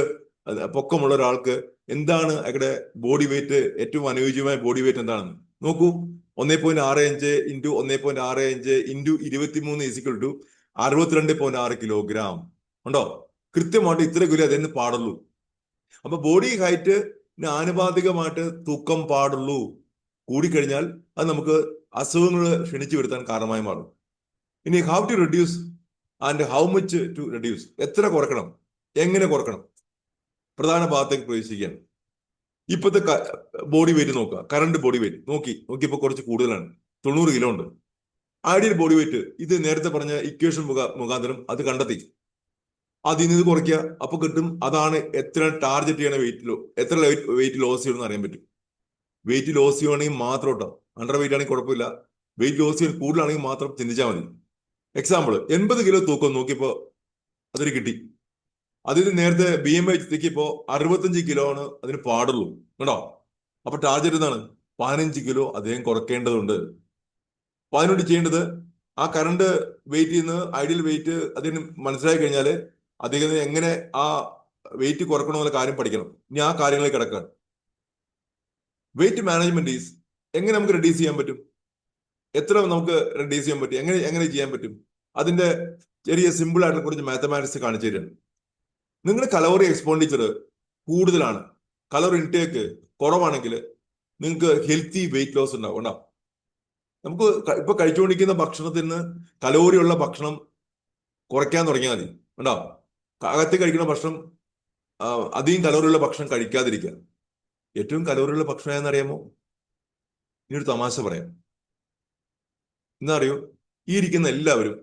പൊക്കമുള്ള ഒരാൾക്ക് എന്താണ് അയാളുടെ ബോഡി വെയിറ്റ്, ഏറ്റവും അനുയോജ്യമായ ബോഡി വെയിറ്റ് എന്താണെന്ന് നോക്കൂ. 1.65 into 1.65 into 23 equal to 62.6 kilogram ഉണ്ടോ? കൃത്യമായിട്ട് ഇത്ര കിലോ അതിന് പാടുള്ളൂ. അപ്പൊ ബോഡി ഹൈറ്റ് ആനുപാതികമായിട്ട് തൂക്കം പാടുള്ളൂ. കൂടിക്കഴിഞ്ഞാൽ അത് നമുക്ക് അസുഖങ്ങൾ ക്ഷണിച്ചു വരുത്താൻ കാരണമായി മാറും. ഇനി how to reduce and how much to reduce, എത്ര കുറക്കണം, എങ്ങനെ കുറക്കണം, പ്രധാന ഭാഗത്തേക്ക് പ്രവേശിക്കുകയാണ്. ഇപ്പോഴത്തെ ബോഡി വെയിറ്റ് നോക്കുക, കറണ്ട് ബോഡി വെയിറ്റ് നോക്കിയപ്പോൾ കുറച്ച് കൂടുതലാണ്, 90 കിലോ ഉണ്ട്. ഐഡിയൽ ബോഡി വെയിറ്റ്, ഇത് നേരത്തെ പറഞ്ഞ ഇക്വേഷൻ മുഖാന്തരം അത് കണ്ടെത്തി. അതിൽ നിന്ന് ഇത് കുറയ്ക്കുക, അപ്പൊ കിട്ടും. അതാണ് എത്ര ടാർഗറ്റ് ചെയ്യണ എത്ര വെയിറ്റ് ലോസ് ചെയ്യണമെന്ന് അറിയാൻ പറ്റും. വെയിറ്റ് ലോസ് ചെയ്യുകയാണെങ്കിൽ മാത്രം കേട്ടോ, അണ്ടർ വെയിറ്റ് ആണെങ്കിൽ കുഴപ്പമില്ല. വെയിറ്റ് ലോസ് ചെയ്യാൻ കൂടുതലാണെങ്കിൽ മാത്രം ചിന്തിച്ചാൽ മതി. എക്സാമ്പിൾ, 80 കിലോ തൂക്കം നോക്കിയപ്പോ അതിന് കിട്ടി. അതിന് നേരത്തെ BMI തെക്കിയപ്പോ 65 കിലോ ആണ് അതിന് പാടുള്ളൂ കേട്ടോ. അപ്പൊ ടാർഗറ്റ് എന്താണ്? 15 കിലോ അദ്ദേഹം കുറയ്ക്കേണ്ടതുണ്ട്. അപ്പൊ അതിനോട് ചെയ്യേണ്ടത്, ആ കറണ്ട് വെയിറ്റിൽ നിന്ന് ഐഡിയൽ വെയിറ്റ് അദ്ദേഹം മനസ്സിലാക്കി കഴിഞ്ഞാല് അദ്ദേഹത്തിന് എങ്ങനെ ആ വെയിറ്റ് കുറക്കണമെന്നുള്ള കാര്യം പഠിക്കണം. ഇനി ആ കാര്യങ്ങളിൽ കിടക്കാൻ വെയിറ്റ് മാനേജ്മെന്റ് ഈസ്, എങ്ങനെ നമുക്ക് റെഡ്യൂസ് ചെയ്യാൻ പറ്റും, എത്ര നമുക്ക് റെഡ്യൂസ് ചെയ്യാൻ പറ്റും, എങ്ങനെ ചെയ്യാൻ പറ്റും, അതിന്റെ ചെറിയ സിമ്പിൾ ആയിട്ടുള്ള കുറച്ച് മാത്തമാറ്റിക്സ് കാണിച്ചു തരാണ്. നിങ്ങളുടെ കലോറി എക്സ്പെൻഡിച്ചർ കൂടുതലാണ്, കലോറി ഇൻടേക്ക് കുറവാണെങ്കിൽ നിങ്ങൾക്ക് ഹെൽത്തി വെയിറ്റ് ലോസ് ഉണ്ടാവും. നമുക്ക് ഇപ്പൊ കഴിച്ചുകൊണ്ടിരിക്കുന്ന ഭക്ഷണത്തിൽ നിന്ന് കലോറി ഉള്ള ഭക്ഷണം കുറയ്ക്കാൻ തുടങ്ങിയാൽ മതി. ഉണ്ടാവും അകത്ത് കഴിക്കുന്ന ഭക്ഷണം, അധികം കലോറി ഉള്ള ഭക്ഷണം കഴിക്കാതിരിക്കുക. ഏറ്റവും കലോറി ഉള്ള ഭക്ഷണം ഏതെന്നറിയാമോ? ഇനിയൊരു തമാശ പറയാം. എന്താ അറിയോ? ഈ ഇരിക്കുന്ന എല്ലാവരും,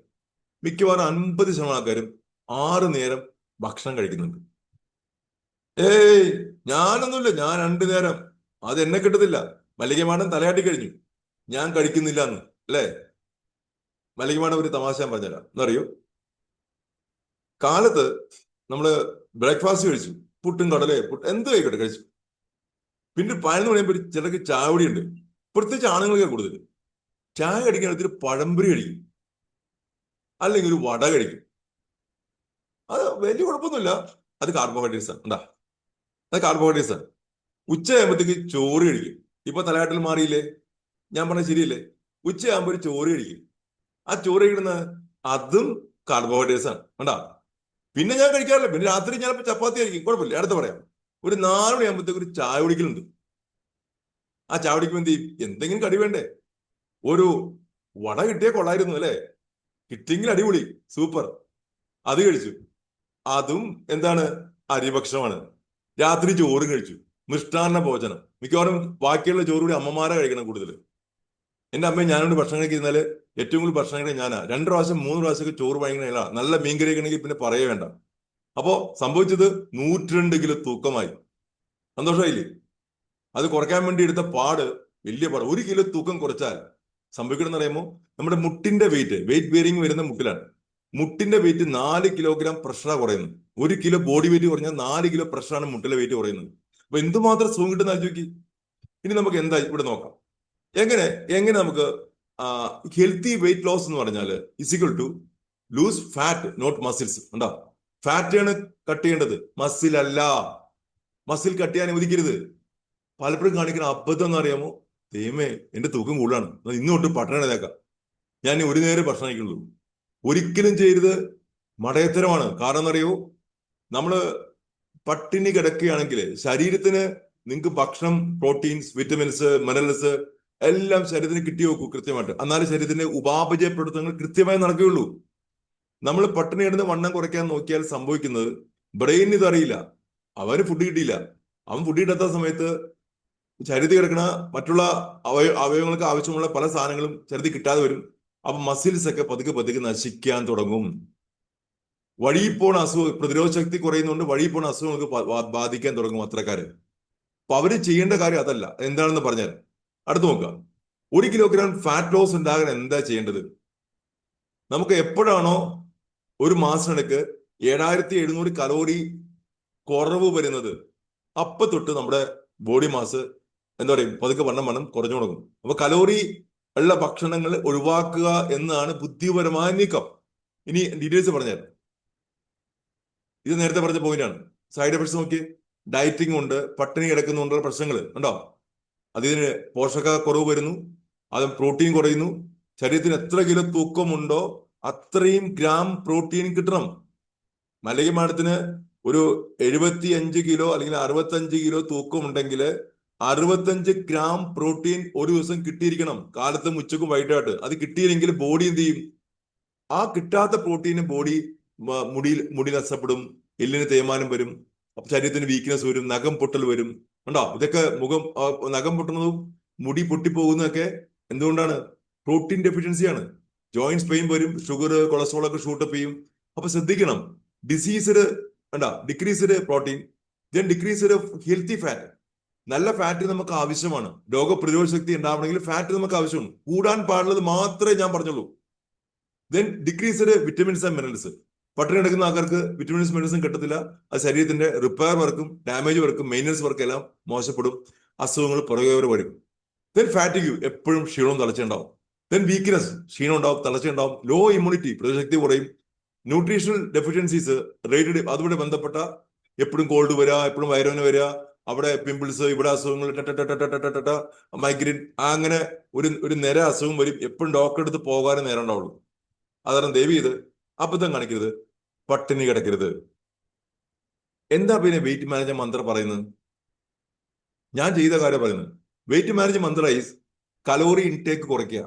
മിക്കവാറും 50% ആൾക്കാരും 6 നേരം ഭക്ഷണം കഴിക്കുന്നുണ്ട്. ഏയ് ഞാനൊന്നുമില്ല, ഞാൻ 2 നേരം, അത് എന്നെ കിട്ടത്തില്ല. മല്ലിക മാഡം തലയാട്ടി കഴിഞ്ഞു, ഞാൻ കഴിക്കുന്നില്ല എന്ന് അല്ലേ? മല്ലിക മാഡം ഒരു തമാശ ഞാൻ പറഞ്ഞുതരാം. എന്നറിയോ, കാലത്ത് നമ്മള് ബ്രേക്ക്ഫാസ്റ്റ് കഴിച്ചു, പുട്ടും കടലേ എന്ത് കഴിക്കട്ടെ കഴിച്ചു. പിന്നെ 11 മണിയാകുമ്പോൾ ചിലർക്ക് ചായപൊടി ഉണ്ട്. പ്രത്യേകിച്ച് ആണുങ്ങൾക്ക് കൂടുതൽ ചായ കഴിക്കാൻ ഒത്തിരി പഴംപൊരി കഴിക്കും, അല്ലെങ്കിൽ ഒരു വട കഴിക്കും. അത് വലിയ കുഴപ്പമൊന്നുമില്ല, അത് കാർബോഹൈഡ്രേറ്റ്സ് ആണ്. അത് കാർബോഹൈഡ്രേറ്റ്സ് ആണ്. ഉച്ചയാകുമ്പോഴത്തേക്ക് ചോറ് കഴിക്കും. ഇപ്പൊ തലയാട്ടിൽ മാറിയില്ലേ? ഞാൻ പറഞ്ഞ ശരിയല്ലേ? ഉച്ചയാകുമ്പോൾ ഒരു ചോറ് കഴിക്കും. ആ ചോറ് കഴിക്കുന്ന അതും കാർബോഹൈഡ്രേറ്റ്സ് ആണ്, കണ്ടാ. പിന്നെ ഞാൻ കഴിക്കാറില്ല. പിന്നെ രാത്രി ഞാനിപ്പോ ചപ്പാത്തി ആയിരിക്കും, കുഴപ്പമില്ല, അടുത്ത് പറയാം. ഒരു 4 മണിയാകുമ്പോഴത്തേക്ക് ഒരു ചായ കുടിക്കലുണ്ട്. ആ ചായ കുടിക്കുമ്പോൾ എന്ത് ചെയ്യും? എന്തെങ്കിലും കടി വേണ്ടേ? ഒരു വട കിട്ടിയാൽ കൊള്ളായിരുന്നു അല്ലെ? കിട്ടിയെങ്കിൽ അടിപൊളി, സൂപ്പർ, അത് കഴിച്ചു. അതും എന്താണ്? അരിഭക്ഷണമാണ്. രാത്രി ചോറ് കഴിച്ചു, മിഷ്ടാന്ന ഭോജനം. മിക്കവാറും ബാക്കിയുള്ള ചോറ് കൂടി അമ്മമാരെ കഴിക്കണം കൂടുതൽ. എന്റെ അമ്മയും ഞാനോട് ഭക്ഷണം കഴിക്കുന്നാല് ഏറ്റവും കൂടുതൽ ഭക്ഷണം കഴിക്കാൻ ഞാനാ. 2 പ്രാവശ്യം 3 പ്രാവശ്യമൊക്കെ ചോറ് വാങ്ങിക്കണ നല്ല മീൻ കറി കഴിക്കണമെങ്കിൽ പിന്നെ പറയേ വേണ്ട. അപ്പോ സംഭവിച്ചത് 102 കിലോ തൂക്കമായി. സന്തോഷമായില്ലേ? അത് കുറയ്ക്കാൻ വേണ്ടി എടുത്ത പാട്, വലിയ പാട്. 1 കിലോ തൂക്കം കുറച്ചാൽ സംഭവിക്കണം എന്ന് പറയുമ്പോൾ നമ്മുടെ മുട്ടിന്റെ വെയിറ്റ് ബെയറിംഗ് വരുന്ന മുട്ടിലാണ്. മുട്ടിന്റെ വെയിറ്റ് 4 കിലോഗ്രാം പ്രഷറാണ് കുറയുന്നത്. 1 കിലോ ബോഡി വെയിറ്റ് കുറഞ്ഞാൽ 4 കിലോ പ്രഷറാണ് മുട്ടിലെ വെയിറ്റ് കുറയുന്നത്. അപ്പൊ എന്തുമാത്രം സുഖം കിട്ടുന്ന ആലോചിക്ക്. ഇനി നമുക്ക് എന്താ ഇവിടെ നോക്കാം. എങ്ങനെ എങ്ങനെ നമുക്ക് ഹെൽത്തി വെയിറ്റ് ലോസ് എന്ന് പറഞ്ഞാൽ is equal to lose fat not muscles. ഉണ്ടോ? ഫാറ്റാണ് കട്ട് ചെയ്യേണ്ടത്, മസിൽ അല്ല. മസിൽ കട്ട് ചെയ്യാൻ അനുവദിക്കരുത്. പലപ്പോഴും കാണിക്കുന്ന അബദ്ധം എന്ന് അറിയാമോ? ദൈവമേ, എന്റെ തൂക്കം കൂടുതലാണ്, ഇന്ന് തൊട്ട് പട്ടണം എഴുതേക്കാം, ഞാൻ ഒരു നേരം ഭക്ഷണം കഴിക്കുള്ളൂ. ഒരിക്കലും ചെയ്യരുത്. മടയത്തരമാണ്. കാരണം എന്നറിയോ? നമ്മള് പട്ടിണി കിടക്കുകയാണെങ്കിൽ ശരീരത്തിന് നിങ്ങൾക്ക് ഭക്ഷണം, പ്രോട്ടീൻസ്, വിറ്റമിൻസ്, മിനറൽസ് എല്ലാം ശരീരത്തിന് കിട്ടി നോക്കൂ കൃത്യമായിട്ട്. എന്നാലും ശരീരത്തിന്റെ ഉപാപചയ പ്രവർത്തനങ്ങൾ കൃത്യമായി നടക്കുകയുള്ളൂ. നമ്മൾ പട്ടിണി കിടന്ന് വണ്ണം കുറയ്ക്കാൻ നോക്കിയാൽ സംഭവിക്കുന്നത്, ബ്രെയിൻ ഇതറിയില്ല, അവന് ഫുഡ് കിട്ടിയില്ല. അവൻ ഫുഡ് കിട്ടാത്ത സമയത്ത് ശരീരത്തിൽ കിടക്കുന്ന മറ്റുള്ള അവയവങ്ങൾക്ക് ആവശ്യമുള്ള പല സാധനങ്ങളും ശരീരത്തിൽ കിട്ടാതെ വരും. അപ്പൊ മസിൽസ് ഒക്കെ പതുക്കെ പതുക്കെ നശിക്കാൻ തുടങ്ങും. വഴിയിൽ പോണ അസുഖം, പ്രതിരോധ ശക്തി കുറയുന്നതുകൊണ്ട് വഴിയിൽ പോണ അസുഖങ്ങൾക്ക് ബാധിക്കാൻ തുടങ്ങും അത്രക്കാര്. അപ്പൊ അവര് ചെയ്യേണ്ട കാര്യം അതല്ല. എന്താണെന്ന് പറഞ്ഞാൽ അടുത്ത് നോക്കുക. 1 കിലോഗ്രാം ഫാറ്റ് ലോസ് ഉണ്ടാകാൻ എന്താ ചെയ്യേണ്ടത്? നമുക്ക് എപ്പോഴാണോ ഒരു മാസത്തിനിടയ്ക്ക് 7700 കലോറി കുറവ് വരുന്നത്, അപ്പൊ തൊട്ട് നമ്മുടെ ബോഡി മാസ് എന്താ പറയും, പതുക്കെ വണ്ണം കുറഞ്ഞു തുടങ്ങും. അപ്പൊ കലോറി ഉള്ള ഭക്ഷണങ്ങൾ ഒഴിവാക്കുക എന്നാണ് ബുദ്ധിപരമായ നീക്കം. ഇനി ഡീറ്റെയിൽസ് പറഞ്ഞാൽ, ഇത് നേരത്തെ പറഞ്ഞ പോയിന്റാണ്. സൈഡ് എഫക്ട്സ് നോക്കി. ഡയറ്റിംഗ് ഉണ്ട്, പട്ടിണി കിടക്കുന്നുണ്ടുള്ള പ്രശ്നങ്ങൾ ഉണ്ടോ? അതിന് പോഷക കുറവ് വരുന്നു, അത് പ്രോട്ടീൻ കുറയുന്നു. ശരീരത്തിന് എത്ര കിലോ തൂക്കമുണ്ടോ അത്രയും ഗ്രാം പ്രോട്ടീൻ കിട്ടണം. മലകി മാഡത്തിന് ഒരു 75 കിലോ അല്ലെങ്കിൽ 65 കിലോ തൂക്കം ഉണ്ടെങ്കിൽ 65 ഗ്രാം പ്രോട്ടീൻ ഒരു ദിവസം കിട്ടിയിരിക്കണം, കാലത്തും ഉച്ചക്കും വൈകിട്ടായിട്ട്. അത് കിട്ടിയില്ലെങ്കിൽ ബോഡി എന്ത് ചെയ്യും? ആ കിട്ടാത്ത പ്രോട്ടീന് ബോഡി മുടി നഷ്ടപ്പെടും, എല്ലിന് തേയ്മാനം വരും, അപ്പൊ ശരീരത്തിന് വീക്ക്നെസ് വരും, നഖം പൊട്ടൽ വരും. ഉണ്ടോ? ഇതൊക്കെ നഖം പൊട്ടുന്നതും മുടി പൊട്ടിപ്പോകുന്നതൊക്കെ എന്തുകൊണ്ടാണ്? പ്രോട്ടീൻ ഡെഫിഷ്യൻസിയാണ്. ജോയിന്റ്സ് പെയിൻ വരും, ഷുഗർ, കൊളസ്ട്രോൾ ഒക്കെ ഷൂട്ടപ്പ് ചെയ്യും. അപ്പൊ ശ്രദ്ധിക്കണം. Diseased decreased protein, then decreased healthy fat. നല്ല ഫാറ്റ് നമുക്ക് ആവശ്യമാണ്. രോഗപ്രതിരോധ ശക്തി ഉണ്ടാവണമെങ്കിൽ ഫാറ്റ് നമുക്ക് ആവശ്യമാണ്. കൂടാൻ പാടുള്ളത് മാത്രമേ ഞാൻ പറഞ്ഞുള്ളൂ. Then decreased vitamins and minerals. പട്ടിണി എടുക്കുന്ന ആൾക്കാർക്ക് വിറ്റമിൻസ് മിനറൽസും കിട്ടത്തില്ല. അത് ശരീരത്തിന്റെ റിപ്പയർ വർക്കും ഡാമേജ് വർക്കും മെയിൻ്റനൻസ് വർക്കും എല്ലാം മോശപ്പെടും. അസുഖങ്ങൾ പുറകെ വരും. ദെൻ ഫാറ്റിഗ്, എപ്പോഴും ക്ഷീണവും തളർച്ചയുണ്ടാവും. ദെൻ വീക്ക്നെസ്, ക്ഷീണം ഉണ്ടാവും, തളർച്ചയുണ്ടാവും. ലോ ഇമ്മ്യൂണിറ്റി, പ്രതിശക്തി കുറയും. ന്യൂട്രീഷണൽ ഡെഫിഷ്യൻസീസ് റിലേറ്റഡ്, അതുമായി ബന്ധപ്പെട്ട എപ്പോഴും കോൾഡ് വരിക, എപ്പോഴും വയറുവേദന വരിക, അവിടെ പിമ്പിൾസ്, ഇവിടെ അസുഖങ്ങൾ, മൈഗ്രെയിൻ, അങ്ങനെ ഒരു നിര അസുഖം വരും. എപ്പോഴും ഡോക്ടറെ അടുത്ത് പോകാനും നേരം ഉണ്ടാവുള്ളൂ. അതാണ് ദയവ് ചെയ്ത് അബദ്ധം കാണിക്കരുത്, പട്ടിണി കിടക്കരുത്. എന്താ പിന്നെ വെയിറ്റ് മാനേജ്മെന്റ് മന്ത്രം പറയുന്നത്? ഞാൻ ചെയ്ത കാര്യം പറയുന്നത്. വെയിറ്റ് മാനേജ്മെന്റ് മന്ത്രം ഈസ് കലോറി ഇൻടേക്ക് കുറയ്ക്കുക.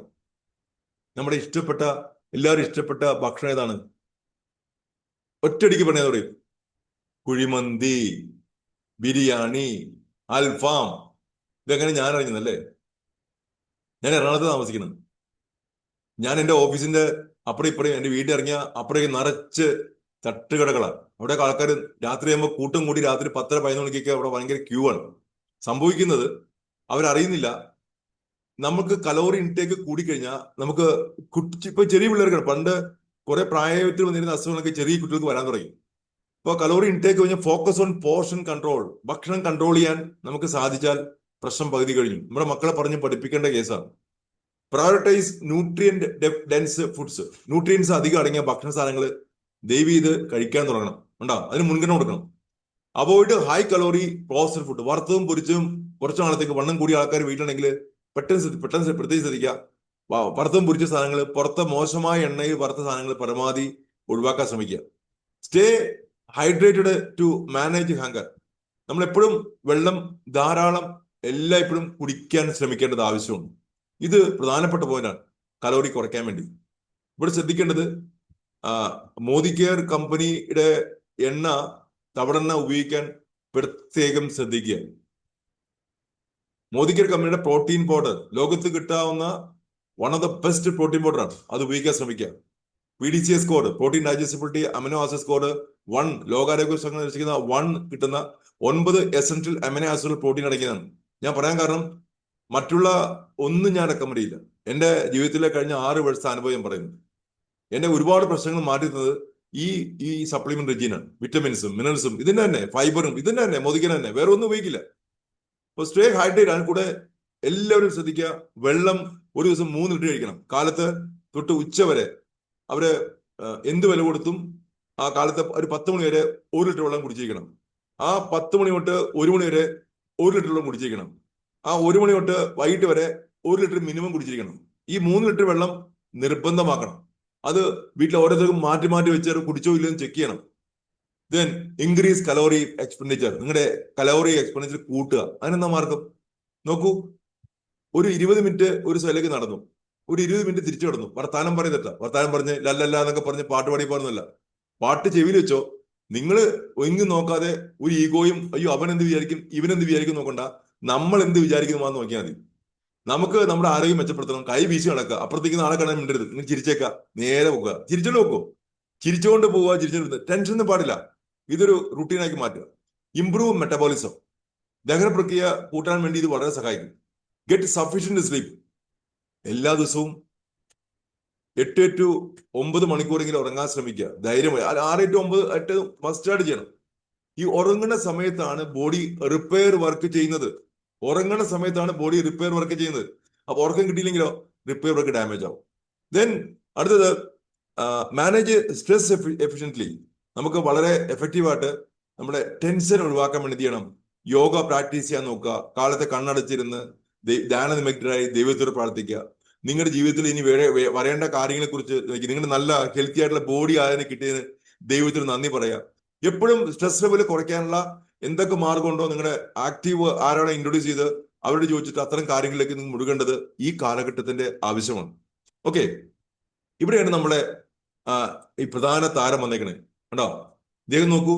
നമ്മുടെ എല്ലാവരും ഇഷ്ടപ്പെട്ട ഭക്ഷണം ഏതാണ്? ഒറ്റയടിക്ക് പറഞ്ഞാൽ പറയും, കുഴിമന്തി, ബിരിയാണി, അൽഫാം. ഇതെങ്ങനെ ഞാൻ അറിയുന്നല്ലേ? ഞാൻ എറണാകുളത്ത് താമസിക്കുന്നത്. ഞാൻ എൻ്റെ ഓഫീസിന്റെ അപ്പുറം ഇപ്പുറം, എൻ്റെ വീട്ടിൽ ഇറങ്ങിയ അപ്പുറം നിറച്ച് തട്ടുകടകളാണ്. അവിടെ ആൾക്കാർ രാത്രി ആകുമ്പോൾ കൂട്ടം കൂടി രാത്രി 10-11 മണിക്കൊക്കെ അവിടെ ഭയങ്കര ക്യൂ ആണ്. സംഭവിക്കുന്നത് അവരറിയുന്നില്ല. നമുക്ക് കലോറി ഇൻടേക്ക് കൂടിക്കഴിഞ്ഞാൽ നമുക്ക് ഇപ്പൊ ചെറിയ പിള്ളേർക്ക്, പണ്ട് കുറെ പ്രായത്തിൽ വന്നിരുന്ന അസുഖങ്ങളൊക്കെ ചെറിയ കുട്ടികൾക്ക് വരാൻ തുടങ്ങി. ഇപ്പോൾ കലോറി ഇൻടേക്ക് കഴിഞ്ഞാൽ ഫോക്കസ് ഓൺ പോർഷൻ കൺട്രോൾ, ഭക്ഷണം കൺട്രോൾ ചെയ്യാൻ നമുക്ക് സാധിച്ചാൽ പ്രശ്നം പകുതി കഴിഞ്ഞു. നമ്മുടെ മക്കളെ പറഞ്ഞ് പഠിപ്പിക്കേണ്ട കേസാണ്. Prioritize nutrient dense foods. Nutrients അധികം അടങ്ങിയ ഭക്ഷണ സാധനങ്ങൾ ദയവ് ചെയ്ത് കഴിക്കാൻ തുടങ്ങണം. ഉണ്ടോ? അതിന് മുൻഗണന കൊടുക്കണം. Avoid high calorie processed food. വറുത്തതും പൊരിച്ചതും കുറച്ചു നാളത്തേക്ക് വണ്ണം കൂടിയ ആൾക്കാർ വീട്ടിലുണ്ടെങ്കിൽ പെട്ടെന്ന് പ്രത്യേകിച്ച് ശ്രദ്ധിക്കുക. വറുത്തതും പൊരിച്ച സാധനങ്ങൾ, പുറത്തെ മോശമായ എണ്ണയിൽ വറുത്ത സാധനങ്ങൾ പരമാവധി ഒഴിവാക്കാൻ ശ്രമിക്കുക. Stay hydrated to manage hunger. നമ്മൾ എപ്പോഴും വെള്ളം ധാരാളം എല്ലായ്പ്പോഴും കുടിക്കാൻ ശ്രമിക്കേണ്ടത് ആവശ്യമുണ്ട്. ഇത് പ്രധാനപ്പെട്ട പോയിന്റാണ് കലോറി കുറയ്ക്കാൻ വേണ്ടി. ഇവിടെ ശ്രദ്ധിക്കേണ്ടത് മോദി കെയർ കമ്പനിയുടെ എണ്ണ, തവിടെണ്ണ ഉപയോഗിക്കാൻ പ്രത്യേകം ശ്രദ്ധിക്കുക. മോദി കെയർ കമ്പനിയുടെ പ്രോട്ടീൻ പൗഡർ ലോകത്ത് കിട്ടാവുന്ന one of the best protein പൗഡറാണ്. അത് ഉപയോഗിക്കാൻ ശ്രമിക്കുക. PDCA score, protein digestibility amino acid score 1, ലോകാരോഗ്യ സംഘടന നിർദ്ദേശിക്കുന്ന 1 കിട്ടുന്ന 9 എസെൻഷ്യൽ അമിനോ ആസിഡുകൾ പ്രോട്ടീൻ അടങ്ങിയതാണ്. ഞാൻ പറയാൻ കാരണം മറ്റുള്ള ഒന്നും ഞാൻ റെക്കമെൻഡ് ചെയ്യില്ല. എന്റെ ജീവിതത്തിലെ കഴിഞ്ഞ 6 വർഷത്തെ അനുഭവം ഞാൻ പറയുന്നു. എന്റെ ഒരുപാട് പ്രശ്നങ്ങൾ മാറ്റുന്നത് ഈ സപ്ലിമെന്റ് റെജീനാണ്. വിറ്റമിൻസും മിനറൽസും ഇതിന്റെ തന്നെ, ഫൈബറും ഇതിന്റെ തന്നെ, മോദിക്കന് തന്നെ, വേറെ ഒന്നും ഉപയോഗിക്കില്ല. അപ്പൊ സ്റ്റേ ഹൈഡ്രേറ്റ് ആണ്. കൂടെ എല്ലാവരും ശ്രദ്ധിക്കുക, വെള്ളം ഒരു ദിവസം 3 ലിറ്റർ കഴിക്കണം. കാലത്ത് തൊട്ട് ഉച്ച വരെ അവര് എന്ത് വില കൊടുത്തും ആ കാലത്ത് ഒരു 10 മണി വരെ 1 ലിറ്റർ വെള്ളം കുടിച്ചിരിക്കണം. ആ 10 മണി തൊട്ട് 1 മണി വരെ 1 ലിറ്റർ വെള്ളം കുടിച്ചിരിക്കണം. ആ 1 മണി തൊട്ട് വൈകിട്ട് വരെ 1 ലിറ്റർ മിനിമം കുടിച്ചിരിക്കണം. ഈ 3 ലിറ്റർ വെള്ളം നിർബന്ധമാക്കണം. അത് വീട്ടിൽ ഓരോരുത്തർക്കും മാറ്റി മാറ്റി വെച്ച് കുടിച്ചോ ഇല്ലെന്ന് ചെക്ക് ചെയ്യണം. Then increase calorie expenditure. നിങ്ങളുടെ കലോറി എക്സ്പെൻഡിച്ചർ കൂട്ടുക. അതിനെന്താ മാർഗം നോക്കൂ. ഒരു 20 മിനിറ്റ് ഒരു സ്ഥലത്തേക്ക് നടന്നു, ഒരു 20 മിനിറ്റ് തിരിച്ചു കിടന്നു. വർത്താനം പറയുന്നില്ല. വർത്താനം പറഞ്ഞ് ലല്ലല്ല എന്നൊക്കെ പറഞ്ഞ് പാട്ട് പാടി പോകുന്നില്ല. പാട്ട് ചെവിയിൽ വെച്ചോ. നിങ്ങൾ ഒന്നും നോക്കാതെ ഒരു ഈഗോയും അയ്യോ അവൻ എന്ത് വിചാരിക്കും ഇവനെന്ത് വിചാരിക്കും നോക്കണ്ട. നമ്മൾ എന്ത് വിചാരിക്കുന്നു നോക്കിയാൽ മതി. നമുക്ക് നമ്മുടെ ആരോഗ്യം മെച്ചപ്പെടുത്തണം. കൈ വീശി നടക്കുക. അപ്പുറത്തേക്ക് നാളെ കാണാൻ മിണ്ടരുത്. നിങ്ങൾ ചിരിച്ചേക്കുക, നേരെ പോകുക. ചിരിച്ചോണ്ട് നോക്കൂ. ചിരിച്ചുകൊണ്ട് പോവുക. ചിരിച്ചോണ്ട് ടെൻഷനൊന്നും പാടില്ല. ഇതൊരു റുട്ടീനാക്കി മാറ്റുക. Improve metabolism. ദഹന പ്രക്രിയ കൂട്ടാൻ വേണ്ടി ഇത് വളരെ സഹായിക്കും. Get sufficient sleep. എല്ലാ ദിവസവും 8 to 9 മണിക്കൂറെങ്കിലും ഉറങ്ങാൻ ശ്രമിക്കുക. ധൈര്യമായി 6 to 9 മസ്റ്റായിട്ട് ചെയ്യണം. ഈ ഉറങ്ങുന്ന സമയത്താണ് ബോഡി റിപ്പയർ വർക്ക് ചെയ്യുന്നത്. ഉറങ്ങുന്ന സമയത്താണ് ബോഡി റിപ്പയർ വർക്ക് ചെയ്യുന്നത്. അപ്പൊ ഉറക്കം കിട്ടിയില്ലെങ്കിലോ റിപ്പയർ വർക്ക് ഡാമേജ് ആവും. ദെൻ അടുത്തത് മാനേജ് സ്ട്രെസ് എഫിഷ്യൻ്റ്ലി. നമുക്ക് വളരെ എഫക്റ്റീവായിട്ട് നമ്മുടെ ടെൻഷൻ ഒഴിവാക്കാൻ വേണ്ടി ചെയ്യണം. യോഗ പ്രാക്ടീസ് ചെയ്യാൻ നോക്കുക. കാലത്തെ കണ്ണടച്ചിരുന്ന് ധ്യാനനിമഗ്നരായി ദൈവത്തോട് പ്രാർത്ഥിക്കുക. നിങ്ങളുടെ ജീവിതത്തിൽ ഇനി വരേണ്ട കാര്യങ്ങളെ കുറിച്ച് നിങ്ങളുടെ നല്ല ഹെൽത്തി ആയിട്ടുള്ള ബോഡി ആയതിനെ കിട്ടിയതിന് ദൈവത്തിന് നന്ദി പറയാം. എപ്പോഴും സ്ട്രെസ് ലെവൽ കുറയ്ക്കാനുള്ള എന്തൊക്കെ മാർഗമുണ്ടോ നിങ്ങളുടെ ആക്റ്റീവ് ആരാണ് ഇൻട്രൊഡ്യൂസ് ചെയ്ത് അവരോട് ചോദിച്ചിട്ട് അത്തരം കാര്യങ്ങളിലേക്ക് നിങ്ങൾ മുഴുകേണ്ടത് ഈ കാലഘട്ടത്തിന്റെ ആവശ്യമാണ്. ഓക്കെ, ഇവിടെയാണ് നമ്മുടെ ഈ പ്രധാന താരം വന്നേക്കണേ. കണ്ടോ, ഇദ്ദേഹം നോക്കൂ.